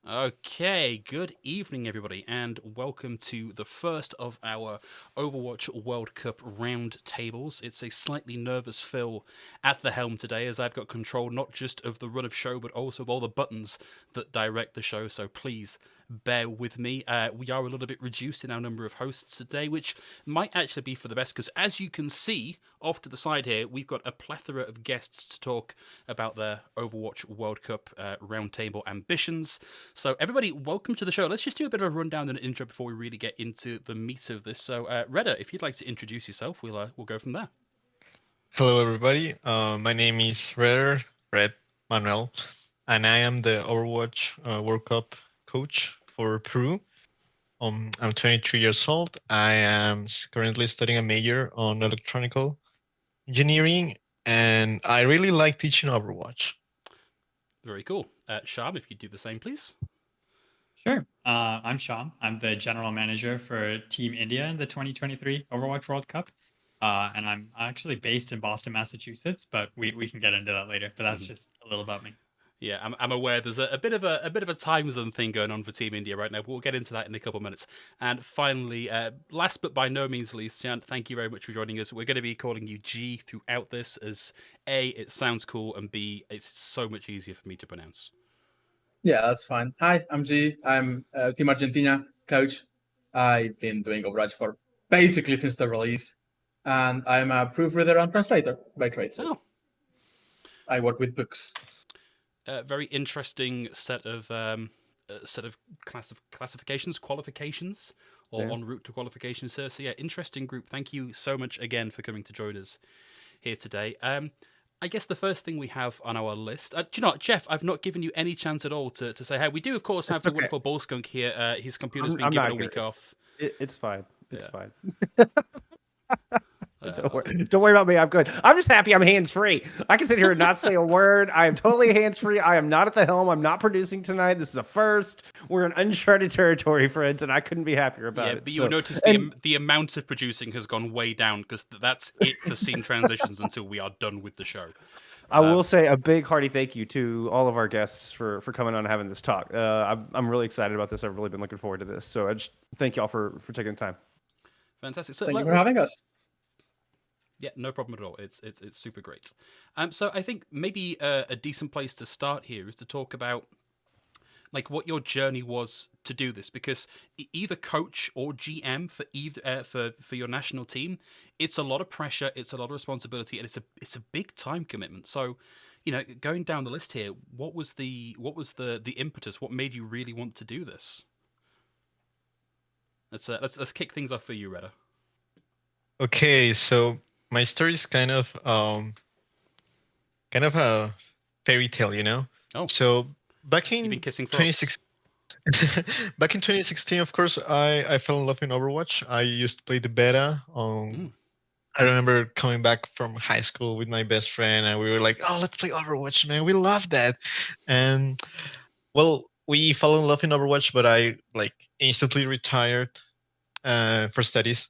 Okay, good evening, everybody, and welcome to the first of our Overwatch World Cup round tables. It's a slightly nervous Phil at the helm today, as I've got control not just of the run of show, but also of all the buttons that direct the show. So please bear with me. We are a little bit reduced in our number of hosts today, which might actually be for the best, because as you can see off to the side here, we've got a plethora of guests to talk about their Overwatch World Cup roundtable ambitions. So, everybody, welcome to the show. Let's just do a bit of a rundown and an intro before we really get into the meat of this. So, Reda, if you'd like to introduce yourself, we'll go from there. Hello, everybody. My name is Red Manuel, and I am the Overwatch World Cup coach for Peru. I'm 23 years old. I am currently studying a major on electronical engineering, and I really like teaching Overwatch. Very cool. Shyam, if you'd do the same, please. Sure. I'm Shyam. I'm the general manager for Team India in the 2023 Overwatch World Cup. And I'm actually based in Boston, Massachusetts, but we can get into that later. But that's just a little about me. Yeah, I'm aware there's a bit of a time zone thing going on for Team India right now, but we'll get into that in a couple of minutes. And finally, last but by no means least, Xyan, thank you very much for joining us. We're going to be calling you G throughout this, as A, it sounds cool, and B, it's so much easier for me to pronounce. Yeah, that's fine. Hi, I'm G. I'm Team Argentina coach. I've been doing Overwatch for basically since the release, and I'm a proofreader and translator by trade. So I work with books. Very interesting set of classifications, qualifications, or en route to qualifications, sir. So yeah, interesting group. Thank you so much again for coming to join us here today. I guess the first thing we have on our list. Do you know what, Jeff? I've not given you any chance at all to say hi. We do, of course, have the wonderful Bull Skunk here. His computer's been given a week off. It's fine. It's fine. Don't worry about me. I'm good. I'm just happy I'm hands-free. I can sit here and not say a word. I am totally hands-free. I am not at the helm. I'm not producing tonight. This is a first. We're in uncharted territory, friends, and I couldn't be happier about it. Yeah, but you'll notice the amount of producing has gone way down, because that's it for scene transitions until we are done with the show. I will say a big hearty thank you to all of our guests for coming on and having this talk. I'm really excited about this. I've really been looking forward to this. So I just thank you all for taking the time. Fantastic. So thank you for having us. Yeah, no problem at all. It's super great. So I think maybe a decent place to start here is to talk about like what your journey was to do this, because either coach or GM for either for your national team, it's a lot of pressure, it's a lot of responsibility, and it's a big time commitment. So, you know, going down the list here, what was the impetus? What made you really want to do this? Let's kick things off for you, Reda. Okay, so my story is kind of a fairy tale, you know. Oh, so back in you've been kissing frogs. Back in 2016, of course, I fell in love in Overwatch. I used to play the beta. I remember coming back from high school with my best friend, and we were like, "Oh, let's play Overwatch, man! We love that." And well, we fell in love in Overwatch, but I like instantly retired for studies.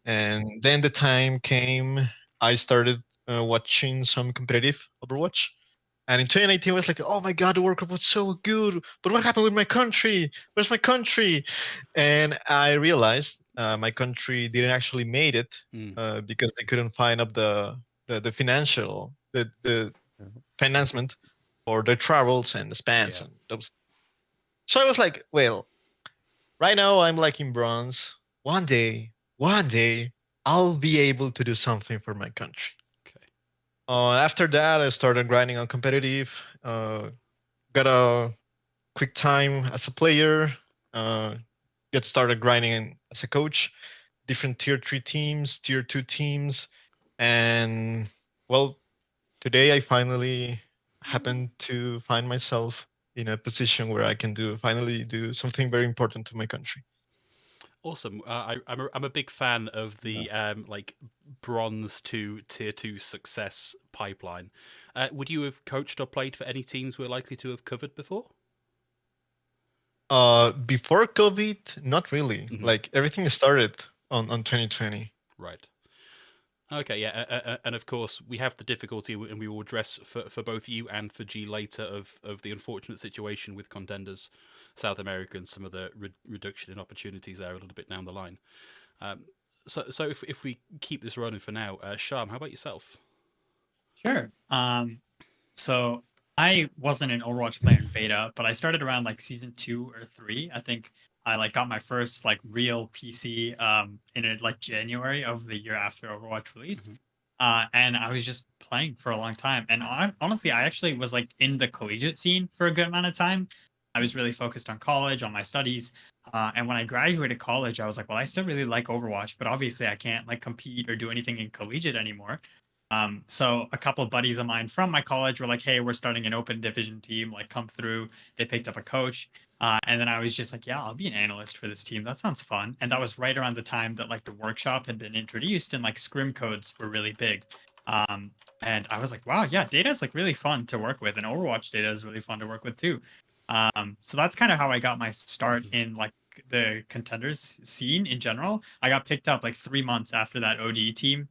And then the time came. I started watching some competitive Overwatch. And in 2019, I was like, oh my God, the World Cup was so good. But what happened with my country? Where's my country? And I realized my country didn't actually made it because they couldn't find up the financial, the financement for their travels and the spans and those. So I was like, well, right now I'm like in bronze. One day, I'll be able to do something for my country. After that, I started grinding on competitive. Got a quick time as a player. Get started grinding as a coach. Different tier 3 teams, tier 2 teams, and well, today I finally happened to find myself in a position where I can finally do something very important to my country. Awesome. I'm a big fan of the like bronze to tier 2 success pipeline. Would you have coached or played for any teams we're likely to have covered before? Before COVID, not really. Like everything started on 2020. Right. Okay, yeah, and of course we have the difficulty, and we will address for both you and for G later of the unfortunate situation with Contenders South America and some of the reduction in opportunities there a little bit down the line. So if we keep this running for now, Shyam, how about yourself? Sure. So I wasn't an Overwatch player in beta, but I started around like season 2 or 3. I think I like got my first like real PC in like January of the year after Overwatch released. And I was just playing for a long time. And honestly, I actually was like in the collegiate scene for a good amount of time. I was really focused on college, on my studies. And when I graduated college, I was like, well, I still really like Overwatch, but obviously I can't like compete or do anything in collegiate anymore. So a couple of buddies of mine from my college were like, hey, we're starting an open division team, like come through. They picked up a coach. And then I was just like, yeah, I'll be an analyst for this team. That sounds fun. And that was right around the time that like the workshop had been introduced and like scrim codes were really big. And I was like, wow, yeah, data is like really fun to work with. And Overwatch data is really fun to work with too. So that's kind of how I got my start in like the contenders scene in general. I got picked up like 3 months after that ODE team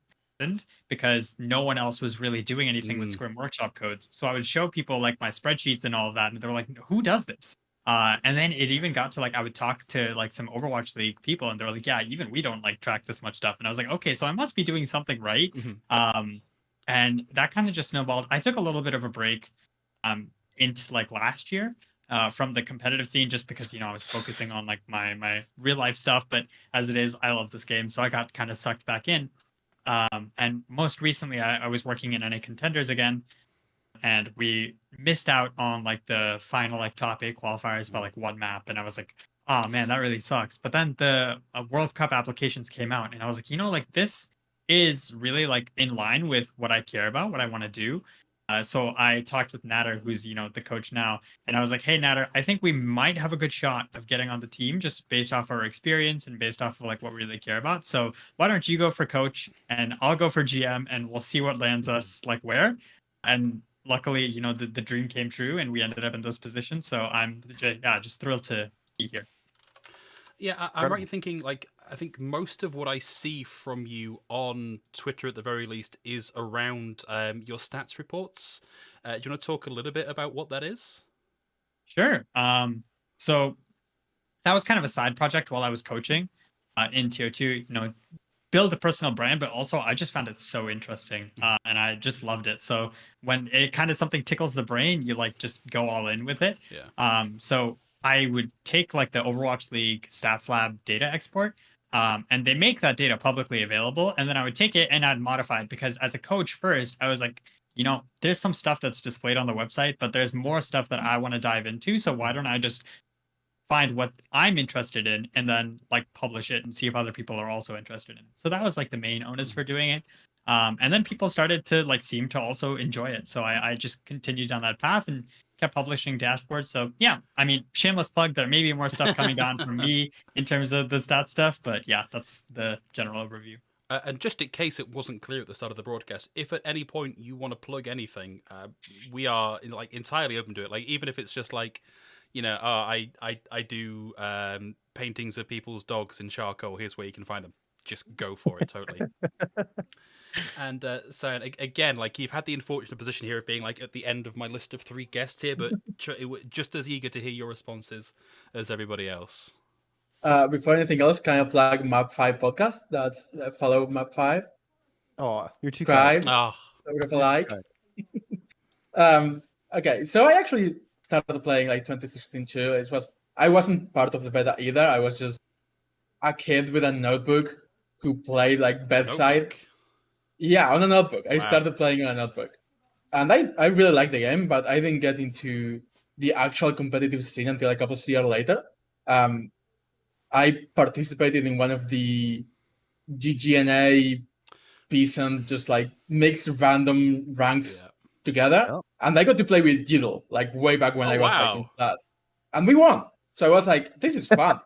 because no one else was really doing anything with Scrim workshop codes. So I would show people like my spreadsheets and all of that, and they were like, who does this? And then it even got to like I would talk to like some Overwatch League people, and they were like, yeah, even we don't like track this much stuff. And I was like, okay, so I must be doing something right. And that kind of just snowballed. I took a little bit of a break into like last year from the competitive scene, just because I was focusing on like my real life stuff. But as it is, I love this game, so I got kind of sucked back in. And most recently, I was working in NA Contenders again, and we missed out on like the final like top 8 qualifiers by like 1 map, and I was like, oh man, that really sucks. But then the World Cup applications came out, and I was like, like this is really like in line with what I care about, what I want to do. So I talked with Natter, who's the coach now, and I was like, hey Natter, I think we might have a good shot of getting on the team just based off our experience and based off of like what we really care about. So why don't you go for coach and I'll go for GM, and we'll see what lands us like where. And luckily, the dream came true and we ended up in those positions. So I'm just thrilled to be here. Yeah, I'm right thinking, like, I think most of what I see from you on Twitter, at the very least, is around your stats reports. Do you want to talk a little bit about what that is? Sure. So that was kind of a side project while I was coaching in Tier 2, build a personal brand, but also I just found it so interesting and I just loved it. So when it kind of something tickles the brain, you like just go all in with it. Yeah. So I would take like the Overwatch League Stats Lab data export, and they make that data publicly available. And then I would take it and I'd modify it, because as a coach first, I was like, there's some stuff that's displayed on the website, but there's more stuff that I want to dive into. So why don't I just find what I'm interested in and then like publish it and see if other people are also interested in it. So that was like the main onus for doing it. And then people started to like seem to also enjoy it. So I just continued down that path and kept publishing dashboards. So yeah, I mean, shameless plug, there may be more stuff coming down from me in terms of the stat stuff, but yeah, that's the general overview. And just in case it wasn't clear at the start of the broadcast, if at any point you want to plug anything, we are like entirely open to it. Like, even if it's just like, I do paintings of people's dogs in charcoal, here's where you can find them. Just go for it, totally. And so again, like, you've had the unfortunate position here of being like at the end of my list of 3 guests here, but just as eager to hear your responses as everybody else. Before anything else, can I plug Map 5 podcast? That's follow Map 5. Oh, you're too Subscribe. kind. Give a like. Okay, so I actually started playing like 2016 too. I wasn't part of the beta either. I was just a kid with a notebook who played like bedside. Notebook? Yeah, on a notebook. I Wow. started playing on a notebook. And I really liked the game, but I didn't get into the actual competitive scene until a couple of years later. I participated in one of the GGNA peasant, just like mixed random ranks together. Oh. And I got to play with Yidle, like way back when I was like in that. And we won. So I was like, this is fun.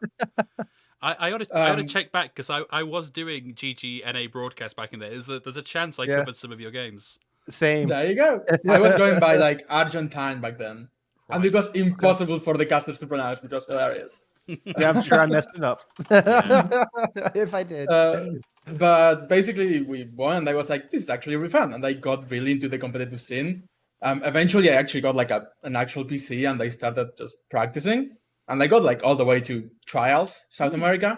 I ought to check back, because I was doing GGNA broadcast back in there. There's a chance I covered some of your games. Same. There you go. I was going by like Argentine back then. Right. And it was impossible for the casters to pronounce, which was hilarious. Yeah, I'm sure I messed it up. Yeah. If I did. But basically, we won, and I was like, "This is actually really fun," and I got really into the competitive scene. Eventually, I actually got like an actual PC, and I started just practicing, and I got like all the way to trials, South America,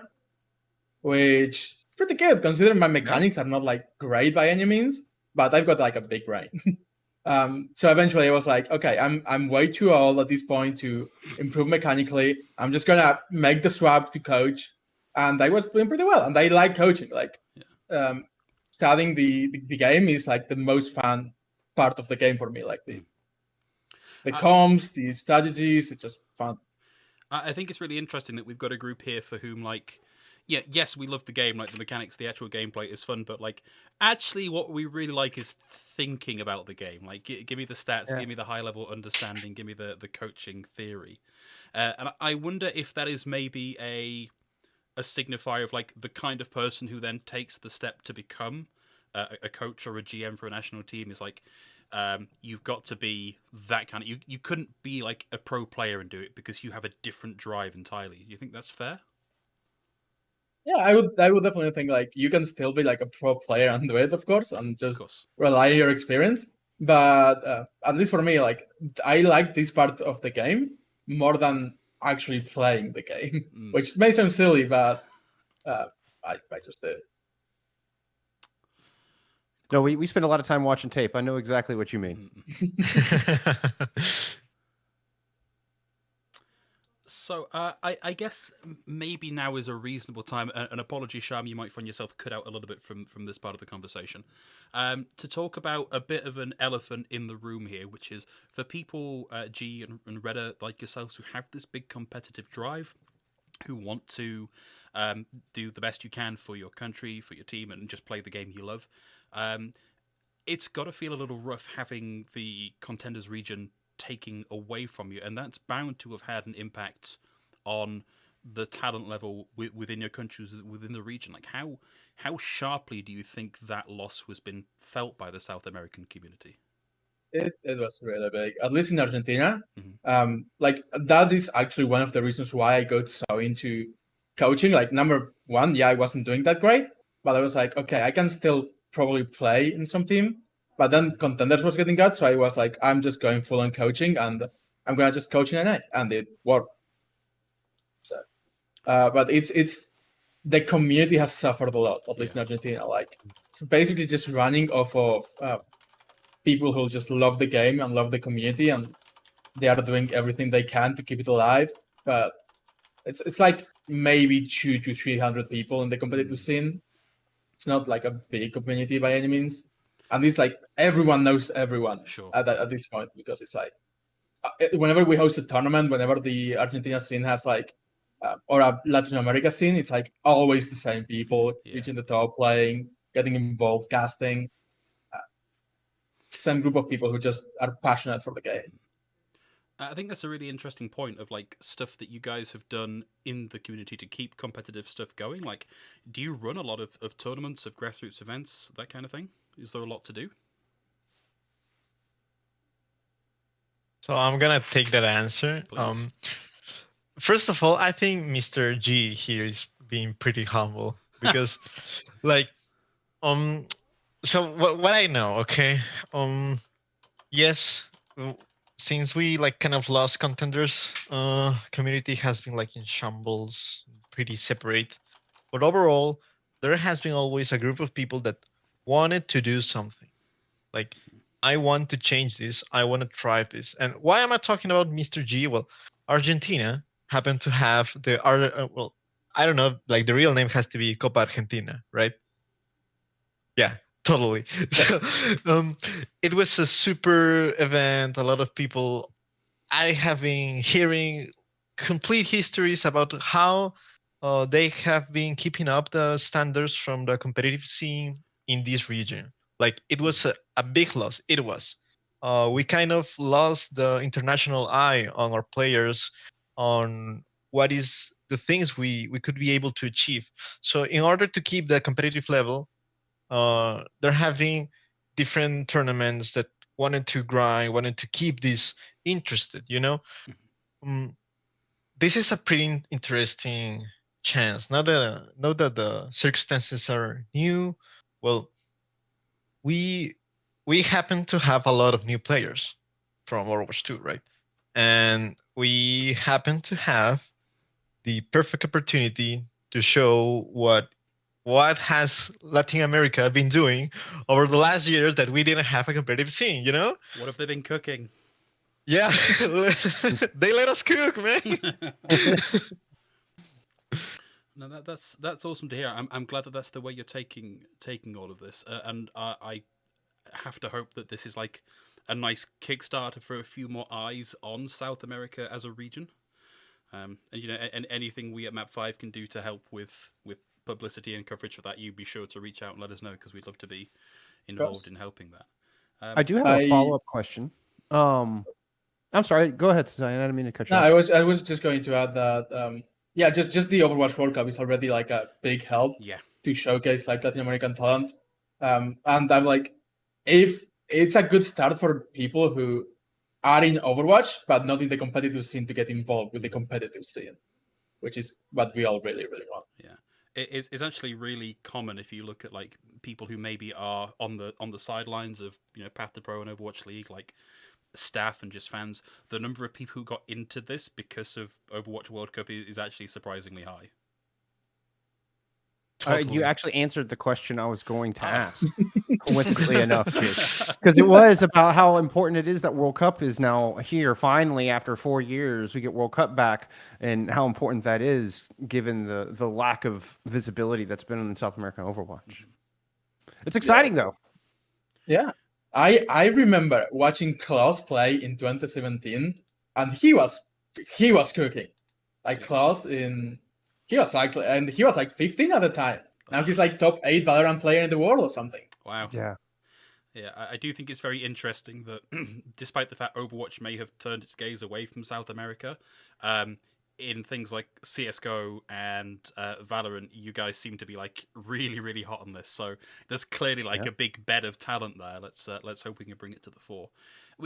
which is pretty good considering my mechanics are not like great by any means, but I've got like a big brain. So eventually, I was like, "Okay, I'm way too old at this point to improve mechanically. I'm just gonna make the swap to coach." And I was doing pretty well, and I like coaching. Like, studying the game is like the most fun part of the game for me. Like the comms, the strategies, it's just fun. I think it's really interesting that we've got a group here for whom, like, yeah, yes, we love the game, like the mechanics, the actual gameplay is fun, but like, actually, what we really like is thinking about the game. Like, give me the stats, give me the high level understanding, give me the coaching theory, and I wonder if that is maybe a signifier of like the kind of person who then takes the step to become a coach or a GM for a national team is like, you've got to be that kind of you couldn't be like a pro player and do it because you have a different drive entirely. Do you think that's fair? Yeah, I would definitely think like you can still be like a pro player and do it, of course, and just rely on your experience. But at least for me, like I like this part of the game more than actually playing the game, which may sound silly, but I just do. No, we spend a lot of time watching tape. I know exactly what you mean. So I guess maybe now is a reasonable time. An apology, Shyam, you might find yourself cut out a little bit from this part of the conversation. To talk about a bit of an elephant in the room here, which is for people, G and Redda like yourselves, who have this big competitive drive, who want to do the best you can for your country, for your team, and just play the game you love. It's got to feel a little rough having the contenders region taking away from you, and that's bound to have had an impact on the talent level within your countries, within the region. Like how sharply do you think that loss was been felt by the South American community? It was really big, at least in Argentina. Like that is actually one of the reasons why I got so into coaching. Like number one, yeah, I wasn't doing that great, but I was like, okay, I can still probably play in some team. But then contenders was getting cut, so I was like, I'm just going full on coaching, and I'm gonna just coach in a night, and it worked. So, but it's the community has suffered a lot, at least in Argentina. Like, it's basically just running off of people who just love the game and love the community, and they are doing everything they can to keep it alive. But it's like maybe 200 to 300 people in the competitive scene. It's not like a big community by any means, and it's like everyone knows everyone at this point, because it's like whenever we host a tournament, whenever the Argentina scene has like or a Latin America scene, it's like always the same people reaching the top, playing, getting involved, casting. Same group of people who just are passionate for the game. I think that's a really interesting point of like stuff that you guys have done in the community to keep competitive stuff going. Like, do you run a lot of tournaments, of grassroots events, that kind of thing? Is there a lot to do? So I'm gonna take that answer. First of all, I think Mr. G here is being pretty humble because, like, so what I know, okay, yes, since we like kind of lost contenders, community has been like in shambles, pretty separate. But overall, there has been always a group of people that wanted to do something. Like, I want to change this. I want to try this. And why am I talking about Mr. G? Well, Argentina happened to have the well, I don't know, like the real name has to be Copa Argentina, right? Yeah, totally. So, it was a super event. A lot of people. I have been hearing complete histories about how they have been keeping up the standards from the competitive scene in this region. Like, it was a big loss. It was. We kind of lost the international eye on our players, on what is the things we could be able to achieve. So in order to keep the competitive level, they're having different tournaments that wanted to grind, wanted to keep this interested, you know? this is a pretty interesting chance. Not that the circumstances are new. Well, we happen to have a lot of new players from Overwatch 2, right? And we happen to have the perfect opportunity to show what has Latin America been doing over the last years that we didn't have a competitive scene, you know? What have they been cooking? Yeah, they let us cook, man. No, that's awesome to hear. I'm glad that that's the way you're taking all of this, and I have to hope that this is like a nice Kickstarter for a few more eyes on South America as a region. And and anything we at Map 5 can do to help with publicity and coverage for that, you be sure to reach out and let us know, because we'd love to be involved in helping that. I do have a follow-up question. I'm sorry. Go ahead, Xyan. I didn't mean to cut you off. I was just going to add that. Yeah, just the Overwatch World Cup is already like a big help. Yeah. To showcase like Latin American talent. And I'm like, if it's a good start for people who are in Overwatch but not in the competitive scene to get involved with the competitive scene, which is what we all really, really want. Yeah. It's actually really common if you look at like people who maybe are on the sidelines of Path to Pro and Overwatch League, like staff and just fans. The number of people who got into this because of Overwatch World Cup is actually surprisingly high. You actually answered the question I was going to ask, coincidentally enough, because it was about how important it is that World Cup is now here. Finally, after 4 years, we get World Cup back, and how important that is given the lack of visibility that's been in South American Overwatch. It's exciting, though. Yeah. I remember watching Klaus play in 2017, and he was cooking. Like Klaus he was like 15 at the time. Now he's like top 8 Valorant player in the world or something. Wow. Yeah. Yeah, I do think it's very interesting that despite the fact Overwatch may have turned its gaze away from South America, in things like CSGO and Valorant, you guys seem to be like really, really hot on this. So there's clearly like a big bed of talent there. Let's hope we can bring it to the fore.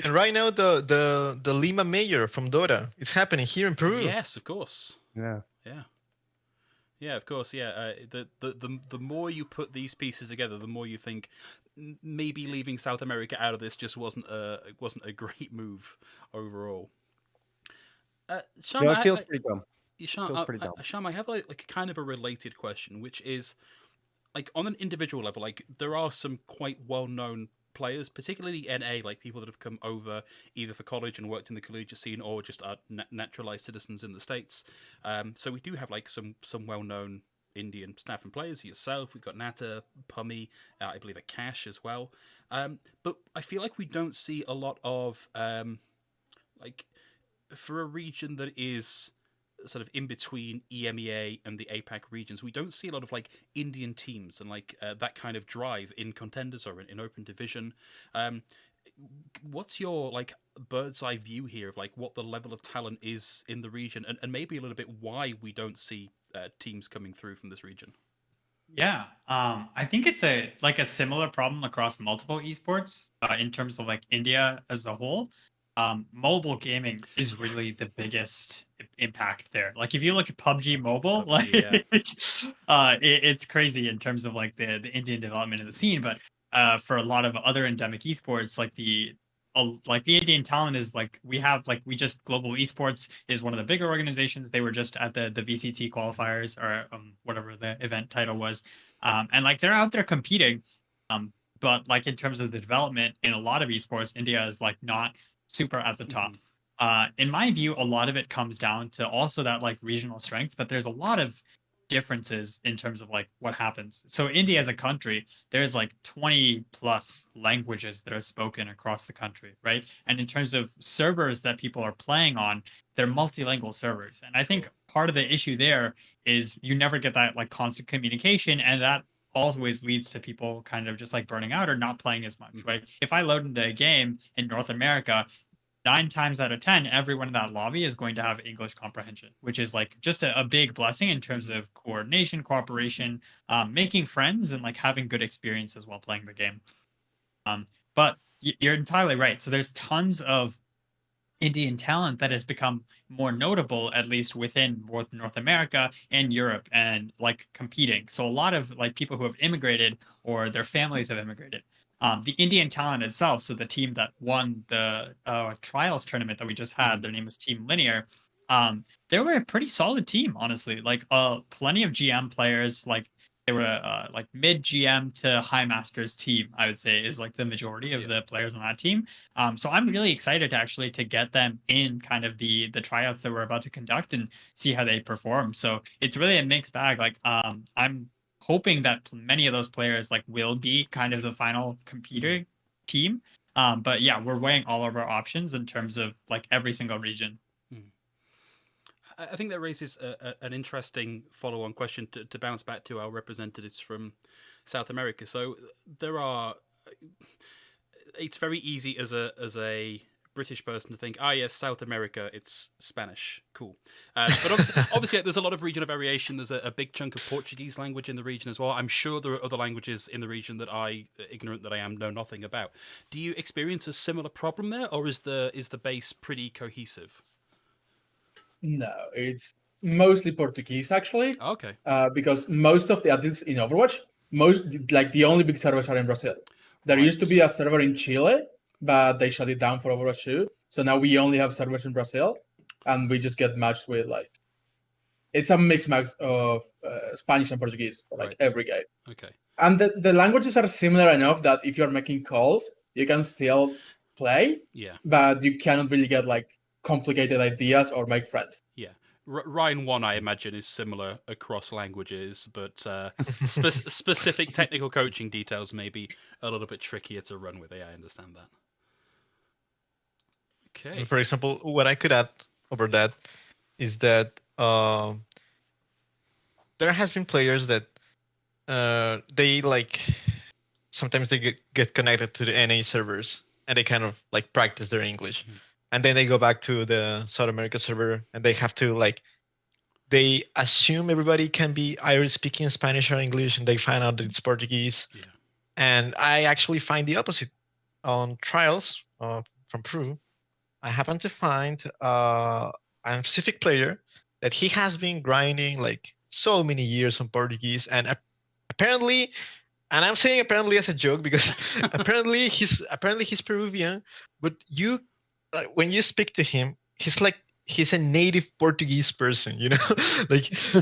And right now, the Lima Mayor from Dota is happening here in Peru. Yes, of course. Yeah. Yeah. Yeah, of course. Yeah, the more you put these pieces together, the more you think maybe leaving South America out of this just wasn't a great move overall. Shyam, Yeah, it feels pretty dumb. Shyam, I have like kind of a related question, which is like on an individual level, like there are some quite well-known players, particularly NA, like people that have come over either for college and worked in the collegiate scene or just are naturalized citizens in the States. So we do have like some well-known Indian staff and players. Yourself, we've got Nata, Pummy, I believe a Cash as well. But I feel like we don't see a lot of like for a region that is sort of in between EMEA and the APAC regions, we don't see a lot of like Indian teams and like that kind of drive in contenders or in open division. What's your like bird's eye view here of like what the level of talent is in the region, and maybe a little bit why we don't see teams coming through from this region? Yeah, I think it's a similar problem across multiple esports in terms of like India as a whole. Mobile gaming is really the biggest impact there. Like if you look at PUBG Mobile, it's crazy in terms of like the Indian development in the scene. But for a lot of other endemic esports, like the Indian talent is like Global Esports is one of the bigger organizations. They were just at the VCT qualifiers or whatever the event title was, and like they're out there competing. But like in terms of the development in a lot of esports, India is like not super at the top. In my view, a lot of it comes down to also that like regional strength, but there's a lot of differences in terms of like what happens. So India as a country, there's like 20 plus languages that are spoken across the country, right? And in terms of servers that people are playing on, they're multilingual servers. And I think part of the issue there is you never get that like constant communication, and that always leads to people kind of just like burning out or not playing as much, right? If I load into a game in North America, 9 times out of 10, everyone in that lobby is going to have English comprehension, which is like just a big blessing in terms of coordination, cooperation, making friends, and like having good experiences while playing the game. But you're entirely right. So there's tons of Indian talent that has become more notable, at least within both North America and Europe, and like competing. So a lot of like people who have immigrated or their families have immigrated. The Indian talent itself, so the team that won the trials tournament that we just had, their name was Team Linear. They were a pretty solid team, honestly. Like plenty of GM players, like they were like mid GM to high masters team, I would say, is like the majority of the players on that team. So I'm really excited to actually to get them in kind of the tryouts that we're about to conduct and see how they perform. So it's really a mixed bag. Like I'm hoping that many of those players like will be kind of the final competing team. But yeah, we're weighing all of our options in terms of like every single region. I think that raises an interesting follow-on question to bounce back to our representatives from South America. So there are, it's very easy as a British person to think, yes, South America, it's Spanish, cool. But obviously, there's a lot of regional variation. There's a big chunk of Portuguese language in the region as well. I'm sure there are other languages in the region that ignorant that I am, know nothing about. Do you experience a similar problem there, or is the base pretty cohesive? No, it's mostly Portuguese actually. Okay. Because most of the athletes in Overwatch, the only big servers are in Brazil. There used to be a server in Chile, but they shut it down for Overwatch 2. So now we only have servers in Brazil, and we just get matched with it's a mixed match of Spanish and Portuguese, every game. Okay. And the languages are similar enough that if you're making calls, you can still play. Yeah. But you cannot really get complicated ideas or make friends. Yeah. Rhine 1, I imagine, is similar across languages, but specific technical coaching details may be a little bit trickier to run with. Yeah, I understand that. Okay. For example, what I could add over that is that there has been players that they sometimes they get connected to the NA servers and they kind of practice their English. Mm-hmm. And then they go back to the South America server and they have to they assume everybody can be either speaking Spanish or English, and they find out that it's Portuguese. Yeah. And I actually find the opposite. On trials from Peru, I happen to find a specific player that he has been grinding so many years on Portuguese, and apparently, and I'm saying apparently as a joke because apparently he's Peruvian, but when you speak to him, he's a native Portuguese person,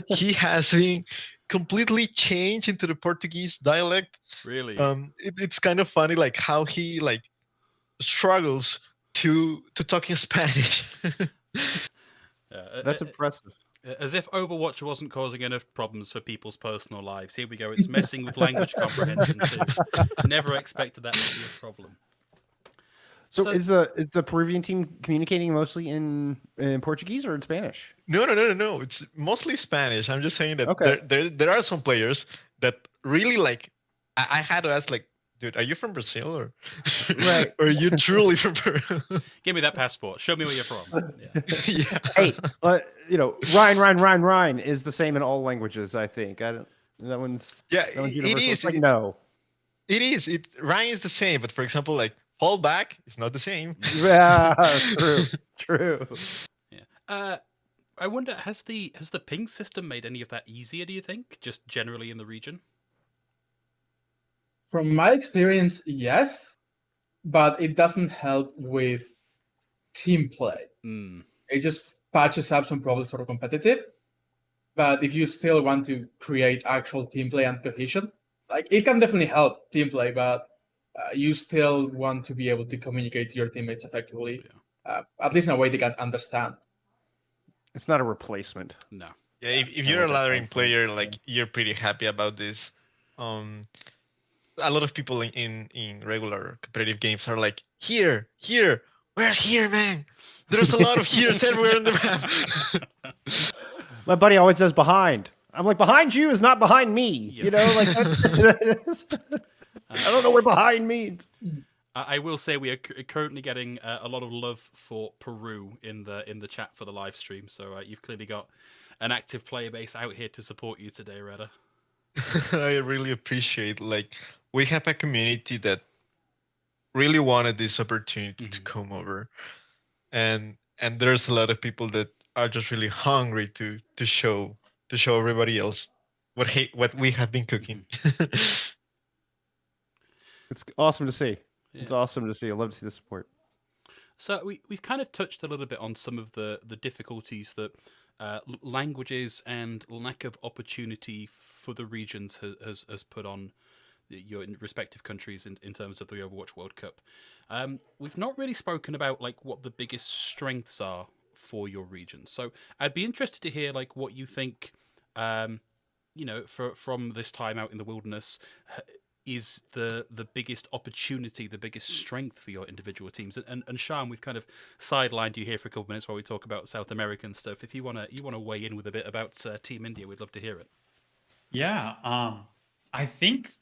he has been completely changed into the Portuguese dialect. Really? It's kind of funny, how he struggles to talk in Spanish. That's impressive. As if Overwatch wasn't causing enough problems for people's personal lives. Here we go. It's messing with language comprehension too. Never expected that to be a problem. So is the Peruvian team communicating mostly in Portuguese or in Spanish? No. It's mostly Spanish. I'm just saying that there are some players that really I had to ask dude, are you from Brazil or right? Or are you truly from Peru? Give me that passport. Show me where you're from. Yeah. Hey, Rhine is the same in all languages. I think that one's it is. No, it is. Rhine is the same, but for example, fall back is not the same. Yeah, true. Yeah. I wonder, has the ping system made any of that easier? Do you think, just generally in the region? From my experience, yes, but it doesn't help with team play. It just patches up some problems for competitive. But if you still want to create actual team play and cohesion, it can definitely help team play, but you still want to be able to communicate to your teammates effectively, at least in a way they can understand. It's not a replacement. No. Yeah, if you're a laddering player, you're pretty happy about this. A lot of people in regular competitive games are here, where's here, man? There's a lot of here's everywhere in the map. My buddy always says behind. I'm behind you is not behind me. Yes. That's, I don't know what behind means. I will say we are currently getting a lot of love for Peru in the chat for the live stream. So you've clearly got an active player base out here to support you today, Reda. I really appreciate we have a community that really wanted this opportunity to come over. and there's a lot of people that are just really hungry to show everybody else what we have been cooking. It's awesome to see. It's Yeah. awesome to see. I love to see the support. So we've kind of touched a little bit on some of the difficulties that languages and lack of opportunity for the regions has put on your respective countries in terms of the Overwatch World Cup. We've not really spoken about like what the biggest strengths are for your region. So I'd be interested to hear like what you think. From this time out in the wilderness, is the biggest opportunity, the biggest strength for your individual teams. And Shyam, we've kind of sidelined you here for a couple of minutes while we talk about South American stuff. If you wanna weigh in with a bit about Team India, we'd love to hear it. Yeah, I think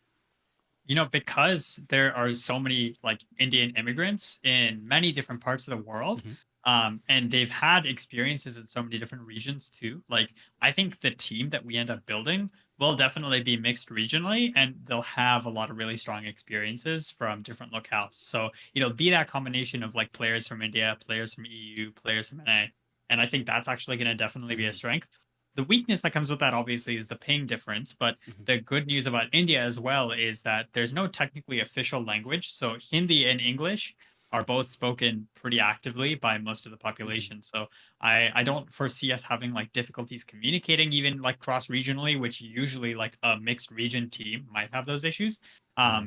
because there are so many like Indian immigrants in many different parts of the world, and they've had experiences in so many different regions too. Like, I think the team that we end up building will definitely be mixed regionally, and they'll have a lot of really strong experiences from different locales. So it'll be that combination of like players from India, players from EU, players from NA, and I think that's actually going to definitely be a strength. The weakness that comes with that obviously is the ping difference, but the good news about India as well is that there's no technically official language. So Hindi and English are both spoken pretty actively by most of the population. So I don't foresee us having like difficulties communicating even like cross regionally, which usually like a mixed region team might have those issues.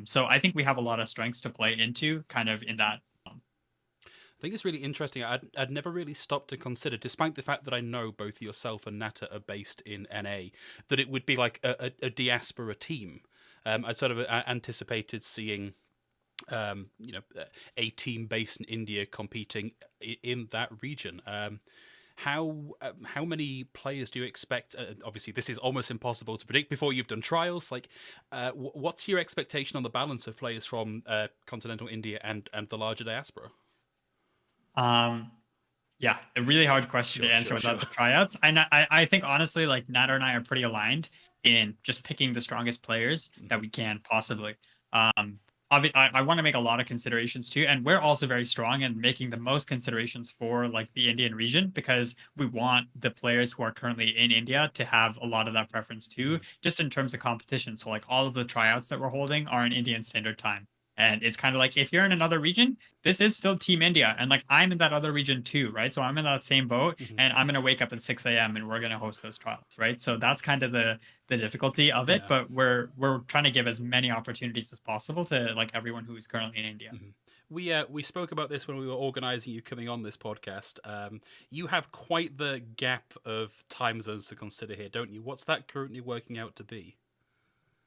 So I think we have a lot of strengths to play into kind of in that. I think it's really interesting. I'd never really stopped to consider, despite the fact that I know both yourself and Nata are based in NA, that it would be like a diaspora team. I'd sort of anticipated seeing, a team based in India competing in that region. How many players do you expect? Obviously, this is almost impossible to predict before you've done trials. Like, what's your expectation on the balance of players from continental India and the larger diaspora? Yeah, a really hard question to answer without the tryouts. And I think honestly, like Nader and I are pretty aligned in just picking the strongest players that we can possibly. I want to make a lot of considerations too, and we're also very strong in making the most considerations for like the Indian region, because we want the players who are currently in India to have a lot of that preference too, just in terms of competition. So like all of the tryouts that we're holding are in Indian Standard Time. And it's kind of like, if you're in another region, this is still Team India. And like, I'm in that other region too, right? So I'm in that same boat, and I'm going to wake up at 6 a.m. and we're going to host those trials, right? So that's kind of the difficulty of it. But we're trying to give as many opportunities as possible to like everyone who is currently in India. We spoke about this when we were organizing you coming on this podcast. You have quite the gap of time zones to consider here, don't you? What's that currently working out to be?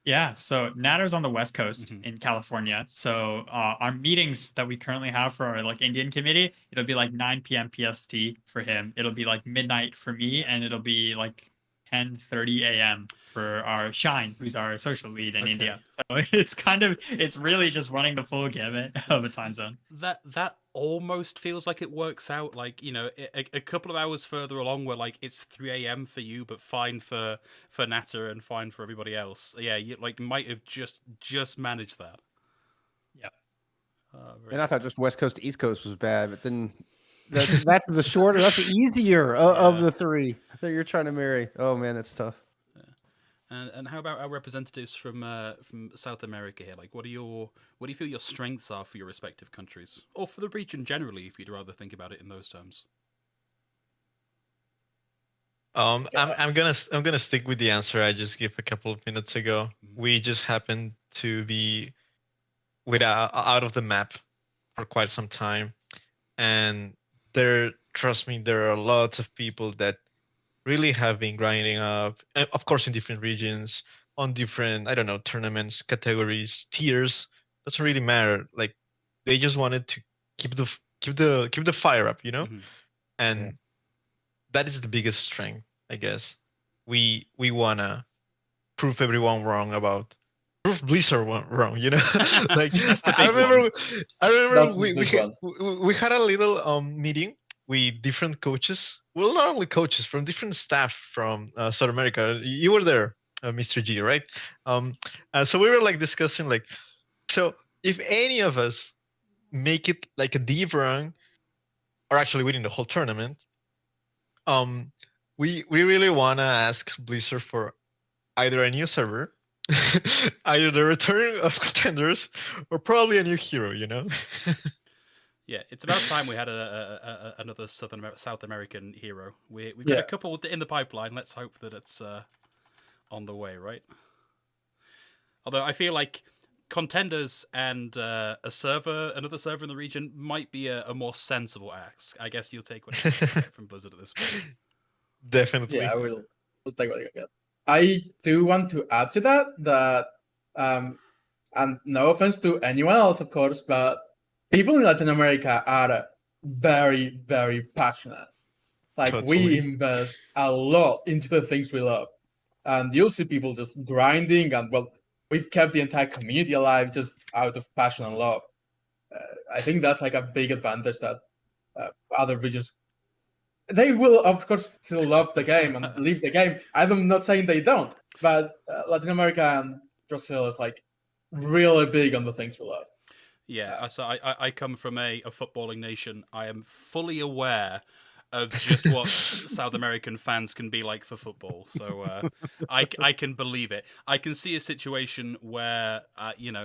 Yeah, so Natter's on the West Coast in California. So our meetings that we currently have for our like Indian committee, it'll be like 9 p.m. PST for him. It'll be like midnight for me, and it'll be like 10:30 a.m. for our Shine, who's our social lead in India. So it's really just running the full gamut of a time zone. That almost feels like it works out, like, a couple of hours further along where like it's 3 a.m. for you, but fine for Natter and fine for everybody else. Yeah, you like might have just managed that. Yeah. And I thought just West Coast to East Coast was bad, but then that's the shorter, that's the easier of the three that you're trying to marry. Oh man, that's tough. And how about our representatives from South America here? Like, what do you feel your strengths are for your respective countries, or for the region generally, if you'd rather think about it in those terms? I'm gonna stick with the answer I just gave a couple of minutes ago. We just happened to be out of the map for quite some time, and trust me, there are lots of people that really have been grinding up, of course, in different regions, on different, I don't know, tournaments, categories, tiers. Doesn't really matter. Like, they just wanted to keep the fire up, and that is the biggest strength, I guess. We wanna prove everyone wrong about prove Blizzard wrong, Like, I remember we had a little meeting with different coaches. Well, not only coaches, from different staff from South America. You were there, Mr. G, right? So we were like discussing, like, so if any of us make it like a deep run, or actually winning the whole tournament. We really want to ask Blizzard for either a new server, either the return of contenders, or probably a new hero. Yeah, it's about time we had another South American hero. We've got Yeah. a couple in the pipeline. Let's hope that it's on the way, right? Although I feel like contenders and another server in the region might be a more sensible ask. I guess you'll take what you can get from Blizzard at this point. Definitely. Yeah, we'll take what you get. I do want to add to that and no offense to anyone else, of course, but people in Latin America are very, very passionate. Like Totally. we invest a lot into the things we love, and you'll see people just grinding, and well, we've kept the entire community alive just out of passion and love. I think that's like a big advantage that other regions. They will, of course, still love the game and leave the game. I'm not saying they don't, but Latin America and Brazil is like really big on the things we love. Yeah, so I come from a footballing nation. I am fully aware of just what South American fans can be like for football. So I can believe it. I can see a situation where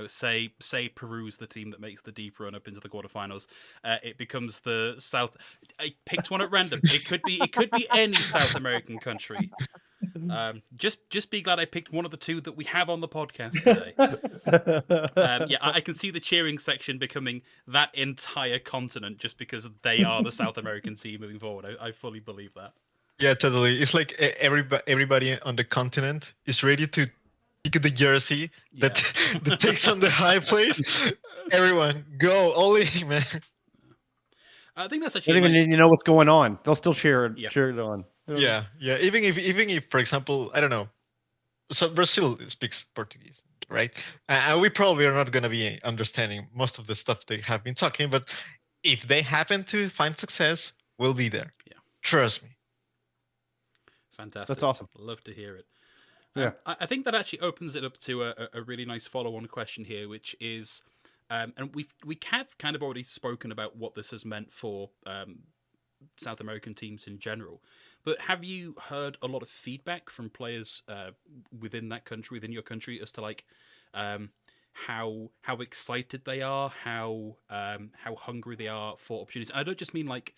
say Peru's the team that makes the deep run up into the quarterfinals. It becomes the South. I picked one at random. It could be any South American country. Just be glad I picked one of the two that we have on the podcast today. I can see the cheering section becoming that entire continent just because they are the South American team moving forward. I fully believe that. Yeah, totally. It's like everybody on the continent is ready to pick the jersey that takes on the high place. Everyone, go all in, man. I think that's They actually. don't even need to know what's going on. They'll still cheer it on. Yeah. Even if, for example, I don't know. So Brazil speaks Portuguese, right? And we probably are not going to be understanding most of the stuff they have been talking. But if they happen to find success, we'll be there. Yeah. Trust me. Fantastic. That's awesome. Love to hear it. Yeah. I think that actually opens it up to a really nice follow-on question here, which is, and we have kind of already spoken about what this has meant for South American teams in general. But have you heard a lot of feedback from players within that country, within your country, as to like how excited they are, how hungry they are for opportunities? And I don't just mean like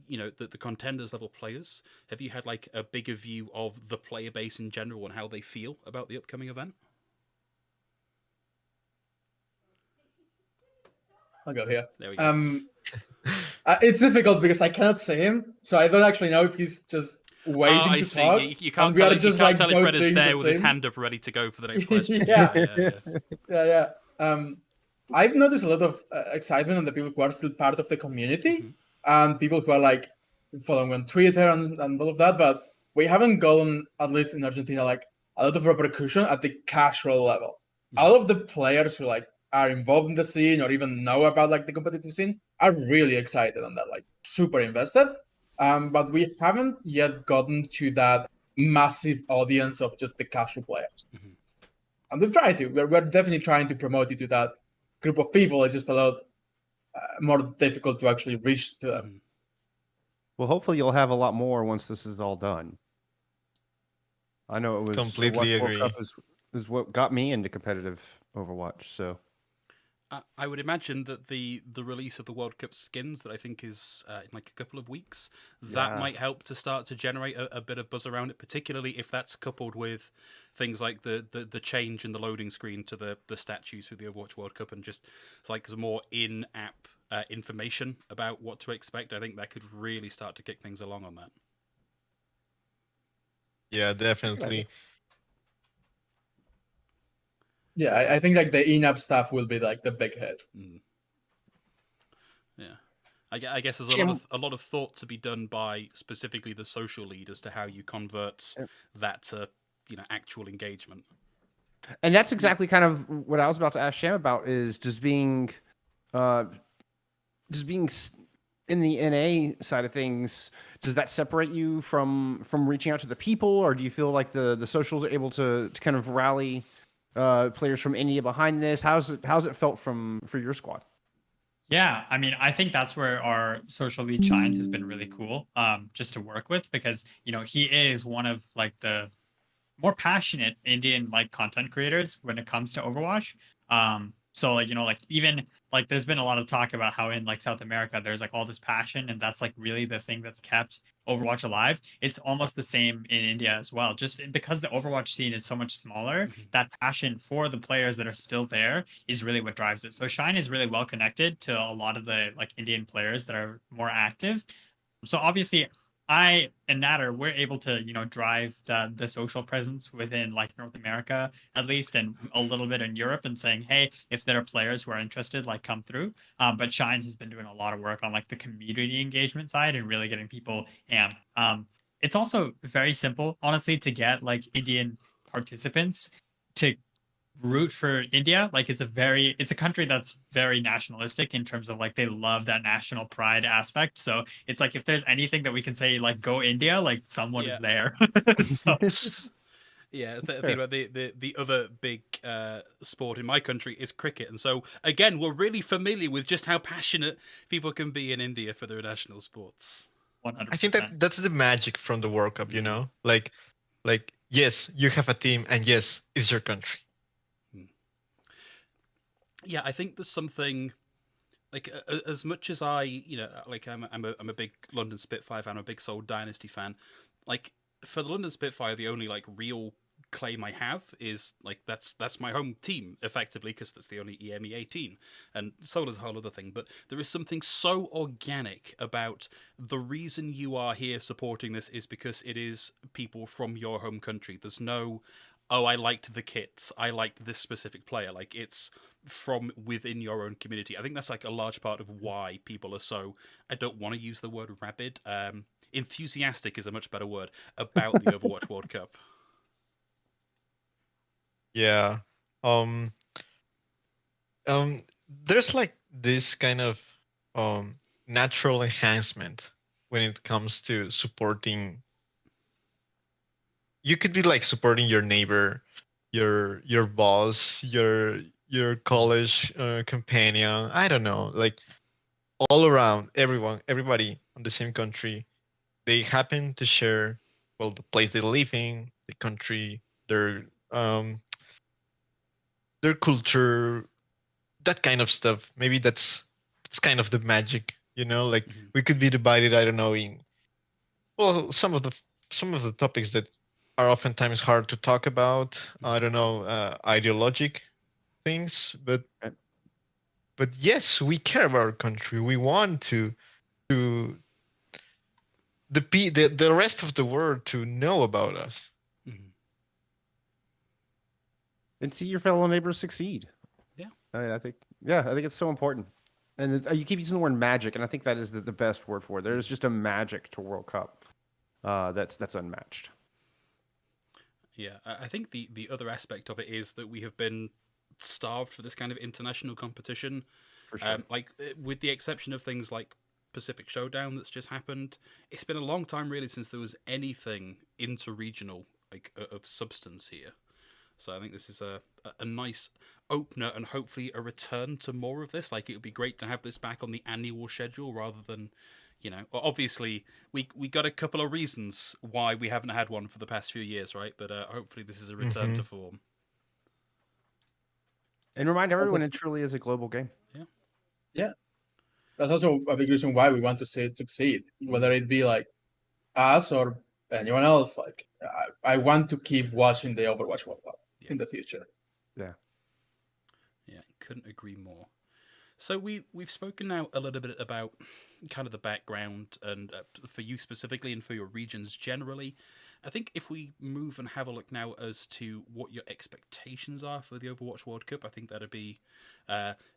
the contenders level players. Have you had like a bigger view of the player base in general and how they feel about the upcoming event? I'll go here. There we go. It's difficult because I cannot see him, so I don't actually know if he's just waiting I to see. talk. You can't tell. You can't tell if Fred is there with his hand up, ready to go for the next question. Yeah. I've noticed a lot of excitement on the people who are still part of the community and people who are like following on Twitter and all of that. But we haven't gotten, at least in Argentina, like a lot of repercussion at the casual level. All of the players who like are involved in the scene or even know about like the competitive scene are really excited on that, like super invested. But we haven't yet gotten to that massive audience of just the casual players. And we've tried to. We're definitely trying to promote it to that group of people. It's just a lot more difficult to actually reach to them. Well, hopefully you'll have a lot more once this is all done. I know it was Completely agree. World Cup is what got me into competitive Overwatch. So I would imagine that the release of the World Cup skins that I think is in like a couple of weeks, that might help to start to generate a bit of buzz around it, particularly if that's coupled with things like the change in the loading screen to the statues for the Overwatch World Cup and just it's like some more in-app information about what to expect. I think that could really start to kick things along on that. Yeah, definitely. Yeah, I think like the in-app stuff will be like the big hit. Yeah, I guess there's a lot of thought to be done by specifically the social lead as to how you convert that to actual engagement. And that's exactly kind of what I was about to ask Shyam about is just being in the NA side of things. Does that separate you from reaching out to the people, or do you feel like the socials are able to kind of rally players from India behind this? How's it felt for your squad? Yeah, I mean, I think that's where our social lead Shine has been really cool, just to work with, because he is one of like the more passionate Indian like content creators when it comes to Overwatch. So like like even like there's been a lot of talk about how in like South America there's like all this passion, and that's like really the thing that's kept Overwatch alive. It's almost the same in India as well. Just because the Overwatch scene is so much smaller, that passion for the players that are still there is really what drives it. So Shine is really well connected to a lot of the like Indian players that are more active. So obviously I and Natter, we're able to, drive the social presence within like North America at least, and a little bit in Europe, and saying, hey, if there are players who are interested, like come through. But Shine has been doing a lot of work on like the community engagement side and really getting people amped. It's also very simple, honestly, to get like Indian participants to root for India. Like it's a country that's very nationalistic in terms of like they love that national pride aspect. So it's like if there's anything that we can say like go India, like someone is there. So yeah, think about the other big sport in my country is cricket, and so again we're really familiar with just how passionate people can be in India for their national sports. 100%. I think that's the magic from the World Cup, like yes, you have a team, and yes, it's your country. Yeah, I think there's something like as much as I, like I'm a big London Spitfire fan, I'm a big Seoul Dynasty fan. Like for the London Spitfire, the only like real claim I have is like that's my home team effectively, because that's the only EMEA team, and Seoul is a whole other thing. But there is something so organic about the reason you are here supporting this is because it is people from your home country. There's no, oh, I liked the kits, I liked this specific player. Like it's from within your own community. I think that's like a large part of why people are so, I don't want to use the word rabid, enthusiastic is a much better word, about the Overwatch World Cup. Yeah. There's like this kind of natural enhancement when it comes to supporting. You could be like supporting your neighbor, your boss, your college companion. I don't know, like all around, everybody on the same country. They happen to share, well, the place they live in, the country, their culture, that kind of stuff. Maybe that's kind of the magic, like we could be divided, I don't know, in, well, some of the topics that are oftentimes hard to talk about, I don't know, ideologic things, but yes, we care about our country. We want to the rest of the world to know about us. And see your fellow neighbors succeed. Yeah. I think it's so important. And you keep using the word magic, and I think that is the best word for it. There's just a magic to World Cup that's unmatched. Yeah, I think the other aspect of it is that we have been starved for this kind of international competition. For sure. Like with the exception of things like Pacific Showdown that's just happened, it's been a long time really since there was anything inter-regional like of substance here. So I think this is a nice opener and hopefully a return to more of this. Like it would be great to have this back on the annual schedule rather than, well, obviously we got a couple of reasons why we haven't had one for the past few years, right? But hopefully this is a return to form. And remind everyone it truly is a global game. Yeah. Yeah. That's also a big reason why we want to see it succeed, whether it be like us or anyone else. Like I want to keep watching the Overwatch World Cup in the future. Yeah. Yeah, couldn't agree more. So we've spoken now a little bit about kind of the background and for you specifically and for your regions generally. I think if we move and have a look now as to what your expectations are for the Overwatch World Cup, I think that'd be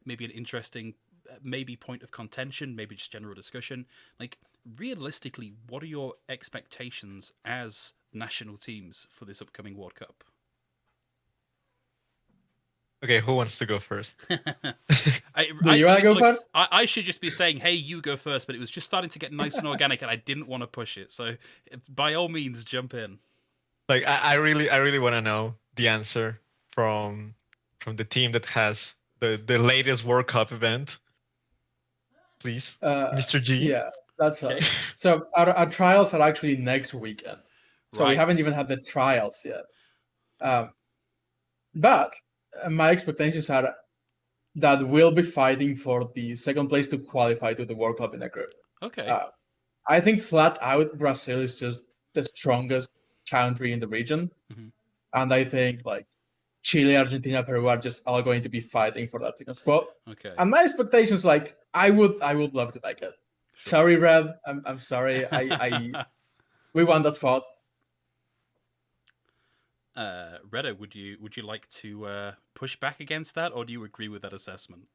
maybe an interesting maybe point of contention, maybe just general discussion. Like realistically, what are your expectations as national teams for this upcoming World Cup? Okay, who wants to go first? Do you want to go first? I should just be saying, hey, you go first, but it was just starting to get nice and organic, and I didn't want to push it. So, by all means, jump in. Like, I really want to know the answer from the team that has the latest World Cup event. please, Mr. G. Yeah, that's Okay. so our trials are actually next weekend. So we haven't Right. even had the trials yet. But my expectations are that we'll be fighting for the second place to qualify to the World Cup in a group. Okay. I think flat out Brazil is just the strongest country in the region. Mhm. And I think like Chile, Argentina, Peru are just all going to be fighting for that second spot. Okay. And my expectations, like I would love to make it. Sure. Sorry, Red. I'm sorry. We won that spot. Reda, would you like to push back against that, or do you agree with that assessment?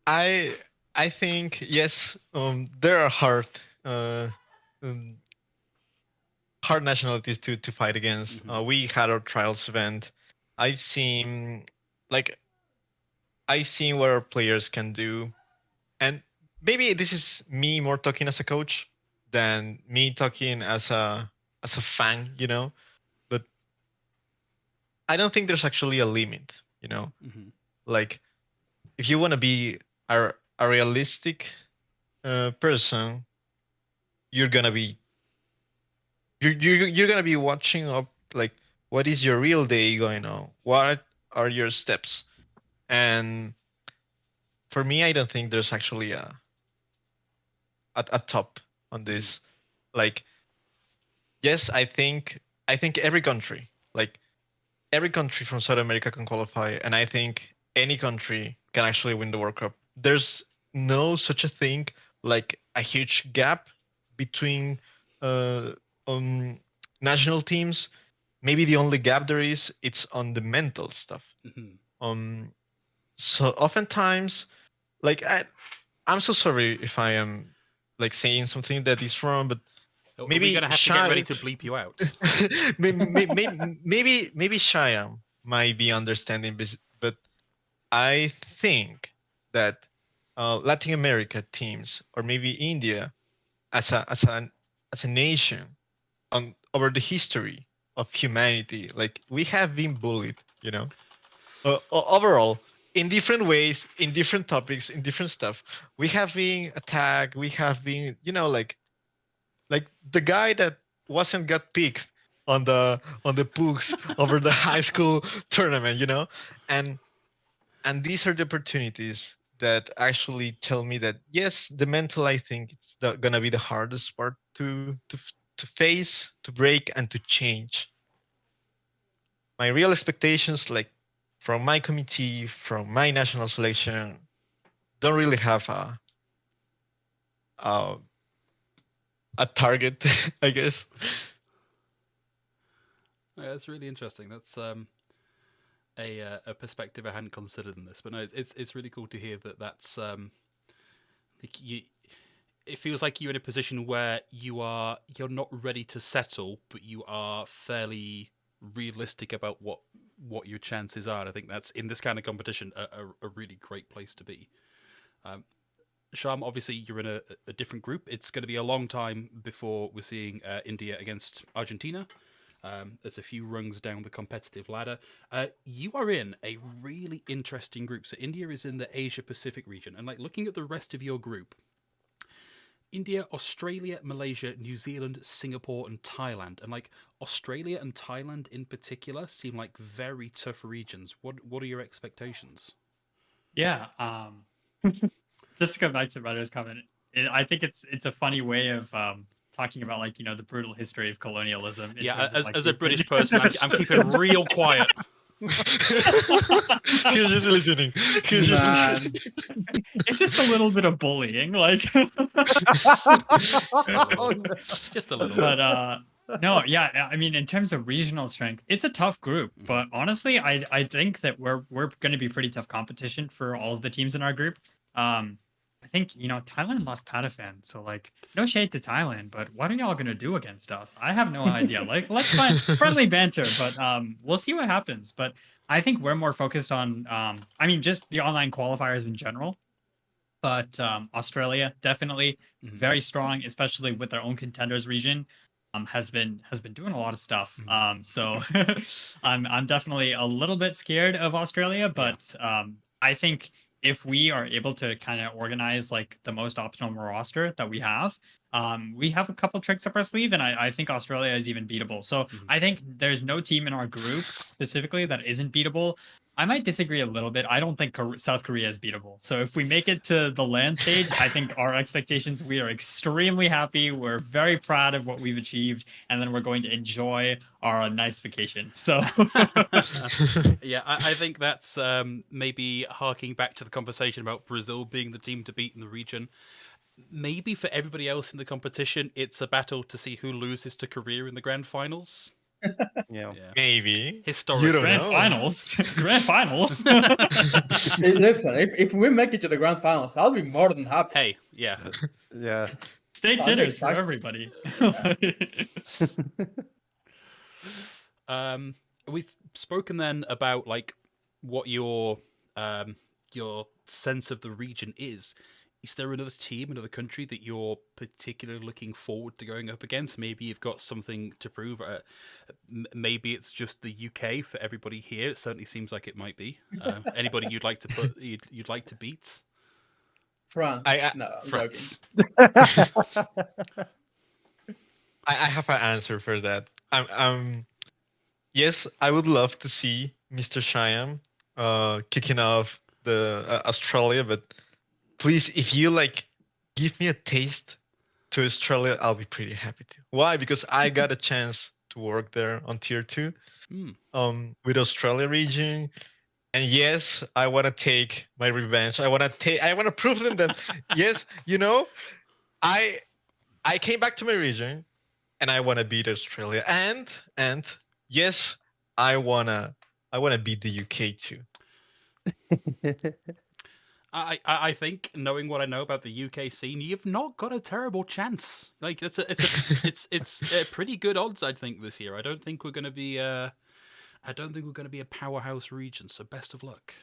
I think yes. There are hard nationalities to fight against. We had our trials event. I've seen what our players can do, and maybe this is me more talking as a coach than me talking as a fan, But I don't think there's actually a limit, Like if you want to be a realistic person, you're gonna be watching up like what is your real day going on, what are your steps, and for me, I don't think there's actually a top on this. Like, yes, I think every country from South America can qualify, and I think any country can actually win the World Cup. There's no such a thing like a huge gap between national teams. Maybe the only gap there is, it's on the mental stuff. So oftentimes, like I'm so sorry if I am like saying something that is wrong, but maybe we're gonna have to get ready to bleep you out. maybe Shyam might be understanding this, but I think that Latin America teams, or maybe India, as a nation, over the history of humanity, like we have been bullied, overall, in different ways, in different topics, in different stuff. We have been attacked. We have been, like the guy that wasn't got picked on the books over the high school tournament, and these are the opportunities that actually tell me that yes, the mental, I think it's gonna be the hardest part to face, to break, and to change. My real expectations, like from my committee, from my national selection, don't really have a target, I guess. Yeah, that's really interesting. That's a perspective I hadn't considered in this, but no, it's really cool to hear that. That's like you. It feels like you're in a position where you're not ready to settle, but you are fairly realistic about what your chances are. And I think that's, in this kind of competition, a really great place to be. Shyam, obviously you're in a different group. It's going to be a long time before we're seeing India against Argentina. There's a few rungs down the competitive ladder. You are in a really interesting group. So India is in the Asia Pacific region, and like looking at the rest of your group, India, Australia, Malaysia, New Zealand, Singapore, and Thailand. And like Australia and Thailand in particular seem like very tough regions. What are your expectations? Yeah. Just to go back to Rudder's comment, I think it's a funny way of talking about like the brutal history of colonialism. Yeah, as a British person, I'm keeping real quiet. He's just listening. It's just a little bit of bullying, like just a little. But no, yeah, I mean, in terms of regional strength, it's a tough group. But honestly, I think that we're going to be pretty tough competition for all of the teams in our group. I think Thailand lost Patafan, so like no shade to Thailand, but what are y'all gonna do against us? I have no idea. Like, let's find friendly banter, but we'll see what happens. But I think we're more focused on I mean, just the online qualifiers in general. But Australia definitely very strong, especially with their own contenders region. Has been doing a lot of stuff. So I'm definitely a little bit scared of Australia, but I think if we are able to kind of organize like the most optimal roster that we have a couple tricks up our sleeve, and I think Australia is even beatable. So I think there's no team in our group specifically that isn't beatable. I might disagree a little bit. I don't think South Korea is beatable. So if we make it to the LAN stage, I think our expectations, we are extremely happy. We're very proud of what we've achieved, and then we're going to enjoy our nice vacation. So yeah, I think that's maybe harking back to the conversation about Brazil being the team to beat in the region. Maybe for everybody else in the competition, it's a battle to see who loses to Korea in the grand finals. Yeah. Maybe. Historic. You don't grand know. finals. Grand finals. Hey, listen, if we make it to the grand finals, I'll be more than happy. Hey, yeah. Yeah. Steak I'm dinners for excited. everybody. We've spoken then about like what your sense of the region is. Is there another team, another country that you're particularly looking forward to going up against? Maybe you've got something to prove. Maybe it's just the UK for everybody here. It certainly seems like it might be. Anybody you'd like to you'd like to beat? France. I- no, I'm France. I have an answer for that. Yes, I would love to see Mr. Shyam kicking off the Australia, but please, if you like give me a taste to Australia, I'll be pretty happy to. Why? Because I got a chance to work there on tier 2 with Australia region. And yes, I want to take my revenge. I want to prove them that yes, you know, I came back to my region and I want to beat Australia. And yes, I want to beat the UK too. I think, knowing what I know about the UK scene, you've not got a terrible chance. Like it's a pretty good odds, I think, this year. I don't think we're going to be a powerhouse region. So best of luck.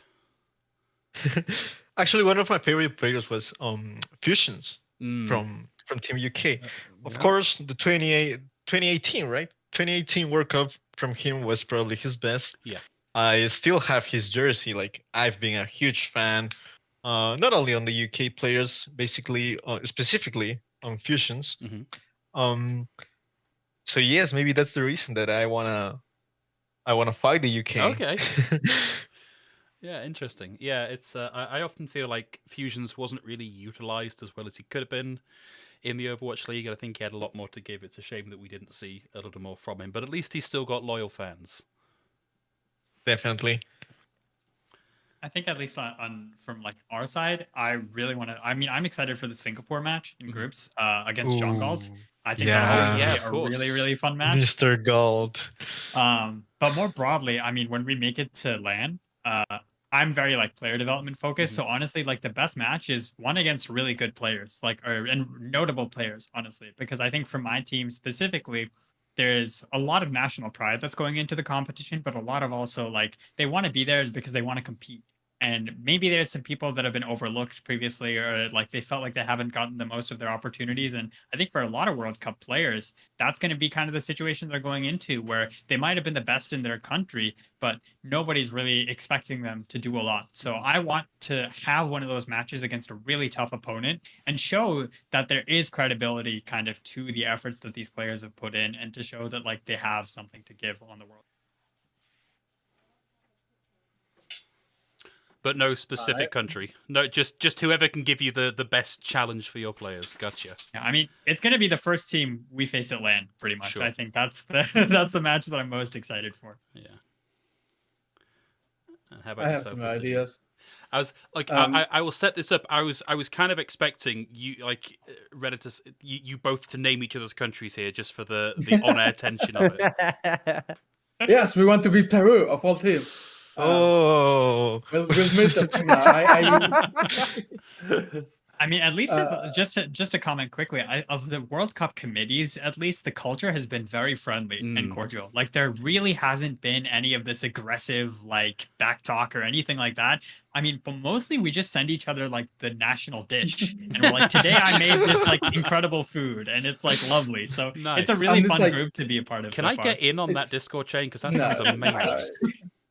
Actually, one of my favorite players was Fusions Mm. from Team UK. Of course, the 2018, right? 2018 World Cup from him was probably his best. Yeah. I still have his jersey. Like, I've been a huge fan, not only on the UK players, basically, specifically on Fusions. So yes, maybe that's the reason that I wanna fight the UK. Okay. Yeah, interesting. Yeah, it's. I often feel like Fusions wasn't really utilized as well as he could have been in the Overwatch League. I think he had a lot more to give. It's a shame that we didn't see a little more from him, but at least he's still got loyal fans. Definitely. I think at least on from like our side, I really want to. I mean, I'm excited for the Singapore match in groups against John Galt. I think Yeah. that'll be a really, really fun match. Mr. Gold. But more broadly, I mean, when we make it to LAN, I'm very like player development focused. So honestly, like the best match is one against really good players, and notable players, honestly, because I think for my team specifically, there's a lot of national pride that's going into the competition, but a lot of also like they want to be there because they want to compete. And maybe there's some people that have been overlooked previously, or like they felt like they haven't gotten the most of their opportunities. And I think for a lot of World Cup players, that's going to be kind of the situation they're going into, where they might have been the best in their country, but nobody's really expecting them to do a lot. So I want to have one of those matches against a really tough opponent and show that there is credibility kind of to the efforts that these players have put in, and to show that like they have something to give on the world. But no specific country. No, just whoever can give you the best challenge for your players. Gotcha. Yeah, I mean, it's going to be the first team we face at LAN, pretty much. Sure. I think that's the match that I'm most excited for. Yeah. How about I have yourself, some Mr. G? ideas. I was like, I will set this up. I was kind of expecting you, like, Reddit, you both to name each other's countries here, just for the on-air tension of it. Yes, we want to beat Peru of all teams. Oh. We'll meet them. No, I mean, at least just to comment quickly, of the World Cup committees, at least the culture has been very friendly and cordial. Like there really hasn't been any of this aggressive like back talk or anything like that. I mean, but mostly we just send each other like the national dish, and we're like, today I made this like incredible food, and it's like lovely. So Nice. it's a really And it's fun like- group to be a part of. Can so I far. get in on that It's- Discord chain? Because that No. sounds amazing.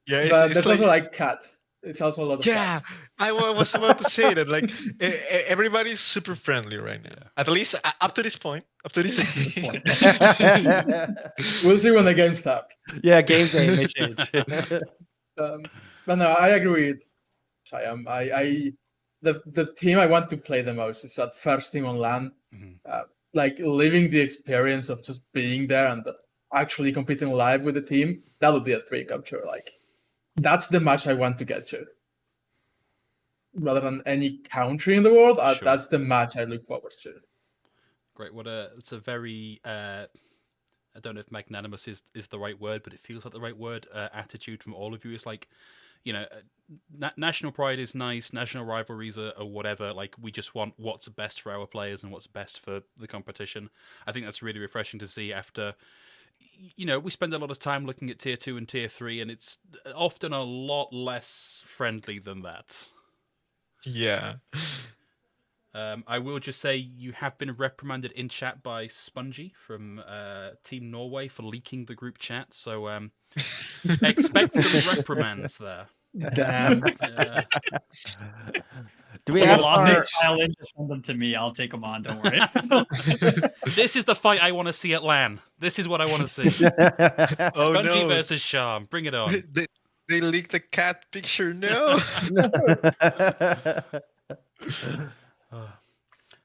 Yeah, but it's there's like, also like cats. it's also a lot of Yeah, facts. I was about to say that. Like everybody's super friendly right now. Yeah. At least up to this point. Up to this point. We'll see when the game starts. Yeah, game day may change. But no, I agree with Shyam. The team I want to play the most is that first team on LAN. Mhm. Like living the experience of just being there and actually competing live with the team. That would be a dream come true. Like that's the match I want to get to. Rather than any country in the world, Sure. that's the match I look forward to. Great. It's a very I don't know if magnanimous is the right word, but it feels like the right word. Attitude from all of you is like, national pride is nice. National rivalries are whatever. Like we just want what's best for our players and what's best for the competition. I think that's really refreshing to see after. We spend a lot of time looking at tier 2 and tier 3, and it's often a lot less friendly than that. Yeah. I will just say you have been reprimanded in chat by Spongy from Team Norway for leaking the group chat, so expect some reprimands there. Damn. Do we When ask you lost our... it, file in, just send them to me. I'll take them on. Don't worry. This is the fight I want to see at LAN. This is what I want to see. Oh Spongy no! versus Shyam. Bring it on. They leaked the cat picture. No.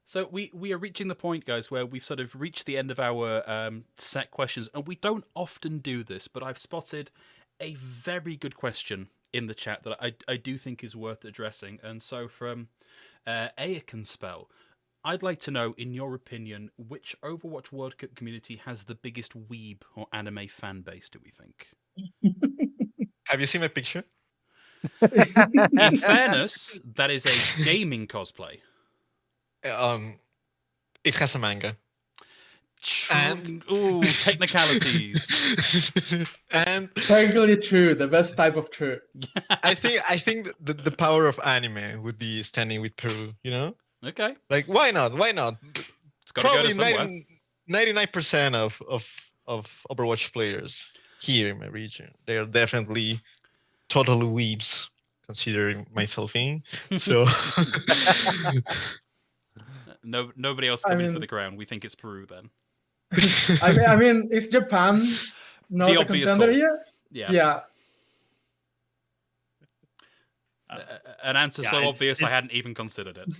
So we are reaching the point, guys, where we've sort of reached the end of our set questions, and we don't often do this, but I've spotted a very good question in the chat that I do think is worth addressing. And so from Aekonspell, I'd like to know, in your opinion, which Overwatch World Cup community has the biggest weeb or anime fan base, do we think? Have you seen my picture? In fairness, that is a gaming cosplay. It has a manga. And Ooh, technicalities. And Technically true, the best type of true. I think the power of anime would be standing with Peru. Okay. Like why not? Why not? It's got to go to Probably somewhere. 99% of Overwatch players here in my region, they are definitely total weebs, considering myself in. So Nobody else coming for the crown. We think it's Peru then. I mean, is Japan not The a obvious contender call. here? Yeah. An answer Yeah, so it's- obvious I it's- hadn't even considered it.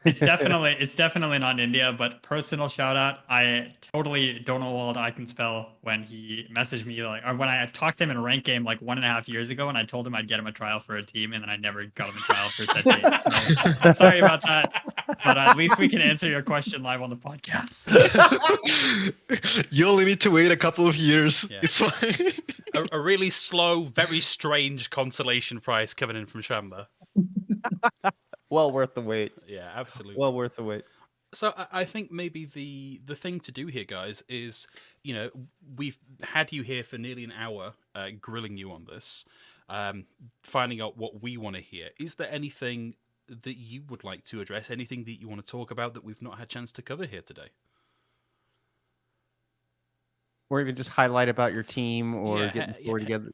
It's definitely not India, but personal shout out. I totally don't know what I can spell when he messaged me or when I talked to him in a rank game like 1.5 years ago, and I told him I'd get him a trial for a team, and then I never got him a trial for said team. So I'm sorry about that, but at least we can answer your question live on the podcast. you only need to wait a couple of years. Yeah. It's fine. A really slow, very strange consolation prize coming in from Shamba. Well worth the wait. Yeah, absolutely. Well worth the wait. So I think maybe the thing to do here, guys, is we've had you here for nearly an hour, grilling you on this, finding out what we want to hear. Is there anything that you would like to address? Anything that you want to talk about that we've not had a chance to cover here today? Or even just highlight about your team or Yeah, getting score together,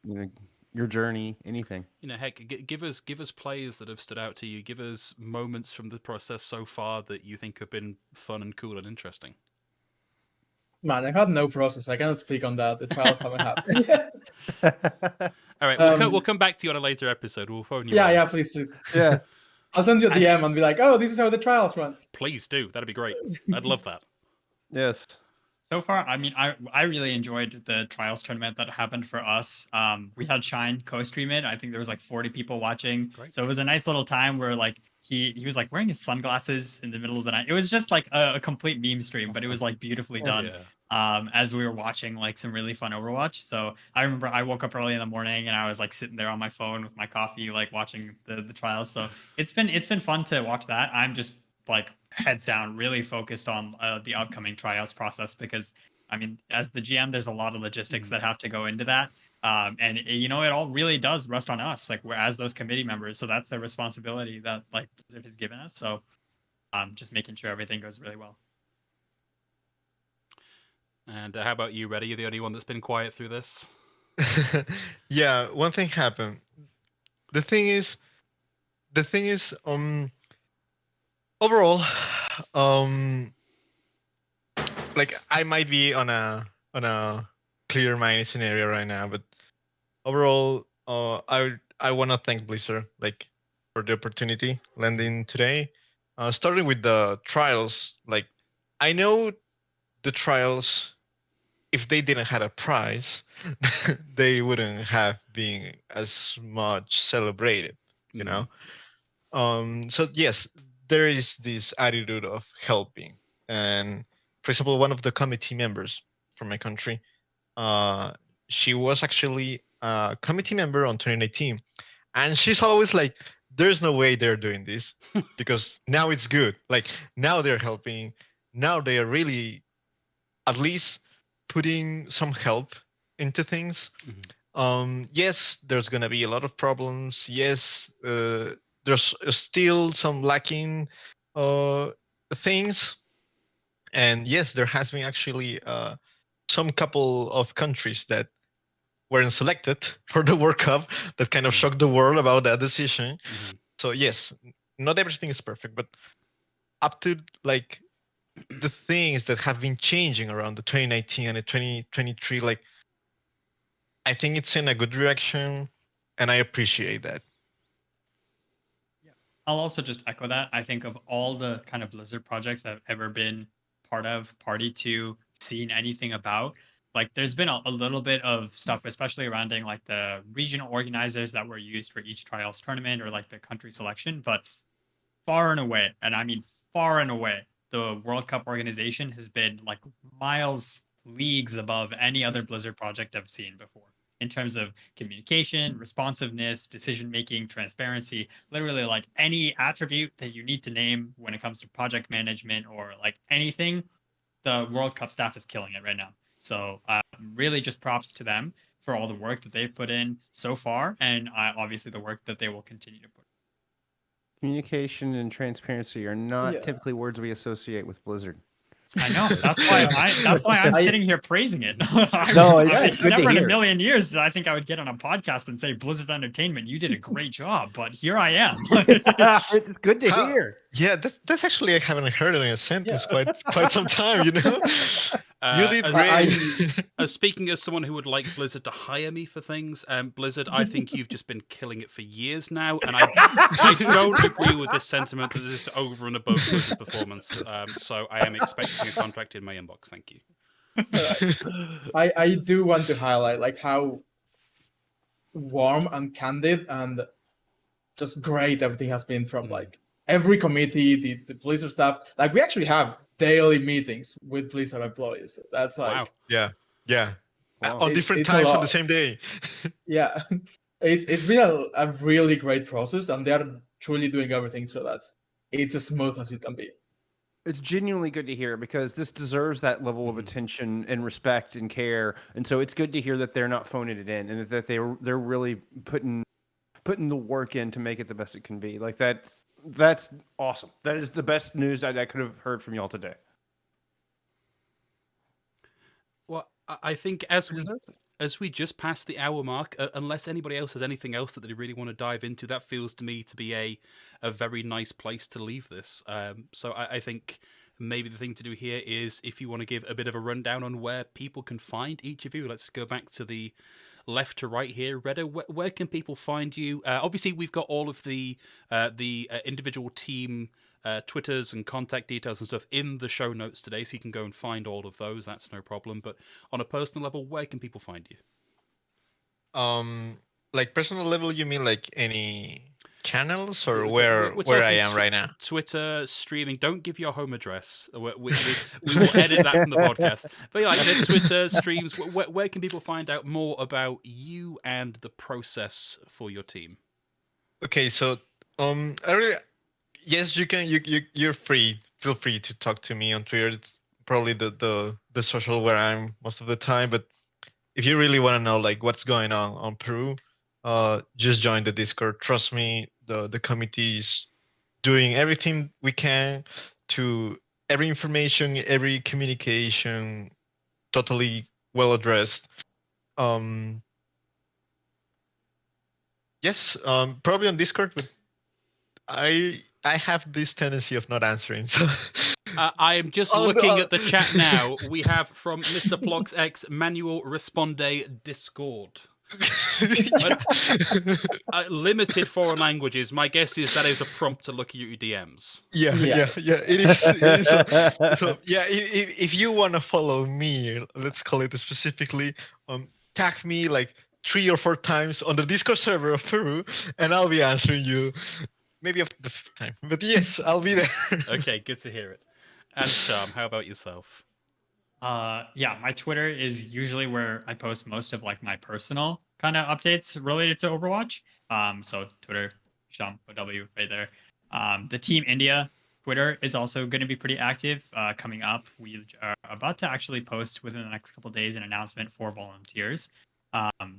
your journey, anything. Heck, give us players that have stood out to you. Give us moments from the process so far that you think have been fun and cool and interesting. Man, I've had no process. I cannot speak on that. The trials haven't happened. All right, we'll come back to you on a later episode. We'll phone you. Yeah, please. Yeah. I'll send you a DM and be like, oh, this is how the trials went. Please do. That'd be great. I'd love that. Yes. So far, I mean, I really enjoyed the trials tournament that happened for us. We had Shine co-stream it. I think there was like 40 people watching. Great. So it was a nice little time where like he was like wearing his sunglasses in the middle of the night. It was just like a complete meme stream, but it was like beautifully done. Yeah. As we were watching like some really fun Overwatch. So I remember I woke up early in the morning and I was like sitting there on my phone with my coffee, like watching the trials. So it's been fun to watch that. I'm just like heads down, really focused on the upcoming tryouts process because I mean, as the GM, there's a lot of logistics that have to go into that. And it all really does rest on us, like we're as those committee members. So that's the responsibility that like Blizzard has given us. So just making sure everything goes really well. And how about you, Reddy? You're the only one that's been quiet through this. Yeah, one thing happened. the thing is, overall, like I might be on a clear minded scenario right now, but overall, I want to thank Blizzard like for the opportunity landing today. Starting with the trials, like I know the trials, if they didn't have a prize, they wouldn't have been as much celebrated, you know. So yes, there is this attitude of helping, and for example, one of the committee members from my country, uh, she was actually a committee member on 2019, and she's always like, "There's no way they're doing this because now it's good. Like now they're helping. Now they are really at least putting some help into things. Yes, there's gonna be a lot of problems. Yes, there's still some lacking things, and yes, there has been actually some couple of countries that weren't selected for the World Cup that kind of shocked the world about that decision. So yes, not everything is perfect, but up to like the things that have been changing around the 2019 and the 2023, like I think it's in a good direction, and I appreciate that. I'll also just echo that. I think of all the kind of Blizzard projects I've ever been part of, party to, seen anything about, like there's been a little bit of stuff, especially surrounding like the regional organizers that were used for each trials tournament or like the country selection. But far and away, and I mean far and away, the World Cup organization has been like miles, leagues above any other Blizzard project I've seen before in terms of communication, responsiveness, decision making, transparency, literally like any attribute that you need to name when it comes to project management or like anything, the World Cup staff is killing it right now. So really just props to them for all the work that they've put in so far, and obviously the work that they will continue to put. Communication and transparency are not typically words we associate with Blizzard. I know. That's why I'm sitting here praising it. It's good never to in hear. a million years did I think I would get on a podcast and say, Blizzard Entertainment, you did a great job, but here I am. It's good to hear. Yeah, that's actually I haven't heard it in a sentence quite some time, you know. You did great. Speaking as someone who would like Blizzard to hire me for things, Blizzard, I think you've just been killing it for years now, and I don't agree with this sentiment that this is over and above Blizzard's performance. So I am expecting a contract in my inbox. Thank you. I do want to highlight like how warm and candid and just great everything has been from like every committee, the Blizzard staff. Like we actually have daily meetings with Blizzard employees. That's like wow. Yeah. Wow. On different times on the same day. Yeah, it's been a really great process, and they're truly doing everything so that it's as smooth as it can be. It's genuinely good to hear because this deserves that level of attention and respect and care, and so it's good to hear that they're not phoning it in and that they're really putting the work in to make it the best it can be. Like that's awesome. That is the best news I could have heard from y'all today. Well, I think as we just passed the hour mark, unless anybody else has anything else that they really want to dive into, that feels to me to be a very nice place to leave this. So I think maybe the thing to do here is if you want to give a bit of a rundown on where people can find each of you. Let's go back to the left to right here. Redder, where can people find you? Obviously, we've got all of the individual team Twitters and contact details and stuff in the show notes today, so you can go and find all of those. That's no problem. But on a personal level, where can people find you? Like personal level, you mean like any channels or We're where I am right now? Twitter, streaming. Don't give your home address. We will edit that from the podcast. But like Twitter, streams. Where can people find out more about you and the process for your team? Okay, so yes, you can. You're free. Feel free to talk to me on Twitter. It's probably the social where I'm most of the time. But if you really want to know like what's going on Peru, just join the Discord. Trust me, the committee is doing everything we can to every information, every communication, totally well addressed. Yes, probably on Discord, but I have this tendency of not answering. So I am just looking at the chat now. We have from Mr. Plox X Manual Responde Discord. Limited foreign languages. My guess is that is a prompt to look at your DMs. Yeah. It is. So yeah, if you want to follow me, let's call it specifically, tag me like 3 or 4 times on the Discord server of Peru, and I'll be answering you. Maybe after the 5th time, but yes, I'll be there. Okay, good to hear it. And Shyam, how about yourself? Yeah, my Twitter is usually where I post most of like my personal kind of updates related to Overwatch. So Twitter, Shyam OW right there. The Team India Twitter is also going to be pretty active. Coming up, we are about to actually post within the next couple of days an announcement for volunteers.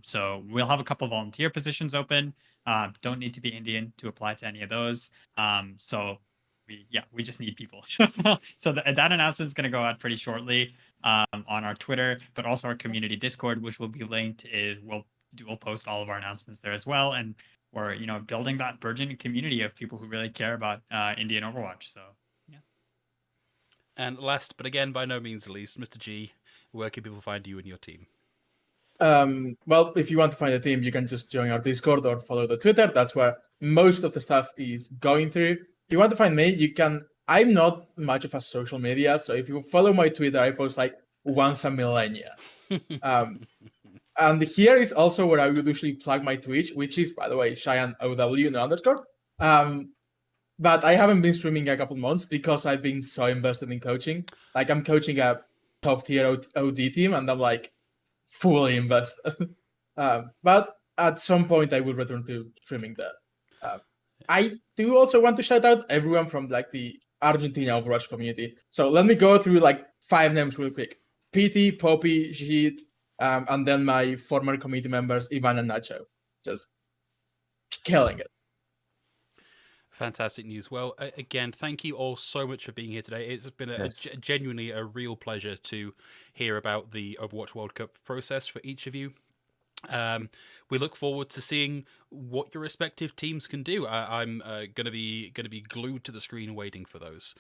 So we'll have a couple of volunteer positions open. Don't need to be Indian to apply to any of those. So we just need people. So that announcement is going to go out pretty shortly on our Twitter, but also our community Discord, which will be linked. We'll post all of our announcements there as well, and we're building that burgeoning community of people who really care about Indian Overwatch. So yeah. And last, but again by no means least, Mr. G, where can people find you and your team? Well, if you want to find a team, you can just join our Discord or follow the Twitter. That's where most of the stuff is going through. If you want to find me, you can. I'm not much of a social media, so if you follow my Twitter, I post like once a millennia. And here is also where I would usually plug my Twitch, which is, by the way, Xyan OW underscore. But I haven't been streaming a couple months because I've been so invested in coaching. Like I'm coaching a top tier OD team, and I'm like fully invested. But at some point, I will return to streaming that. I do also want to shout out everyone from like the Argentina Overwatch community. So let me go through like 5 names real quick: PT, Poppy, Jit, and then my former community members Ivan and Nacho, just killing it. Fantastic news. Well, again, thank you all so much for being here today. It's been genuinely a real pleasure to hear about the Overwatch World Cup process for each of you. We look forward to seeing what your respective teams can do. I'm gonna be glued to the screen waiting for those.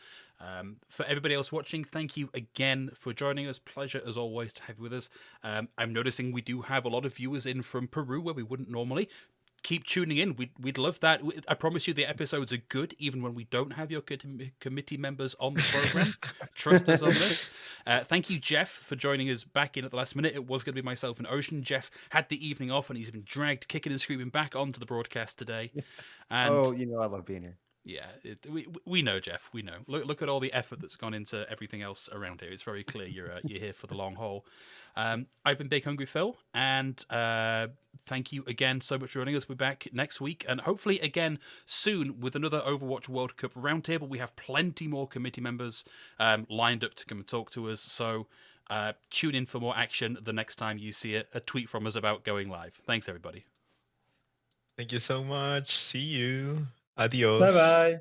For everybody else watching, thank you again for joining us. Pleasure as always to have you with us. I'm noticing we do have a lot of viewers in from Peru where we wouldn't normally. Keep tuning in. We'd love that. I promise you the episodes are good even when we don't have your committee members on the program. Trust us on this. Thank you, Jeff, for joining us back in at the last minute. It was going to be myself and Ocean. Jeff had the evening off and he's been dragged kicking and screaming back onto the broadcast today. And I love being here. yeah, we know, Jeff. We know. Look at all the effort that's gone into everything else around here. It's very clear you're here for the long haul. I've been Big Hungry Phil, and thank you again so much for joining us. We'll be back next week, and hopefully again soon with another Overwatch World Cup roundtable. We have plenty more committee members lined up to come and talk to us. So tune in for more action the next time you see a tweet from us about going live. Thanks, everybody. Thank you so much. See you. Adios. Bye bye.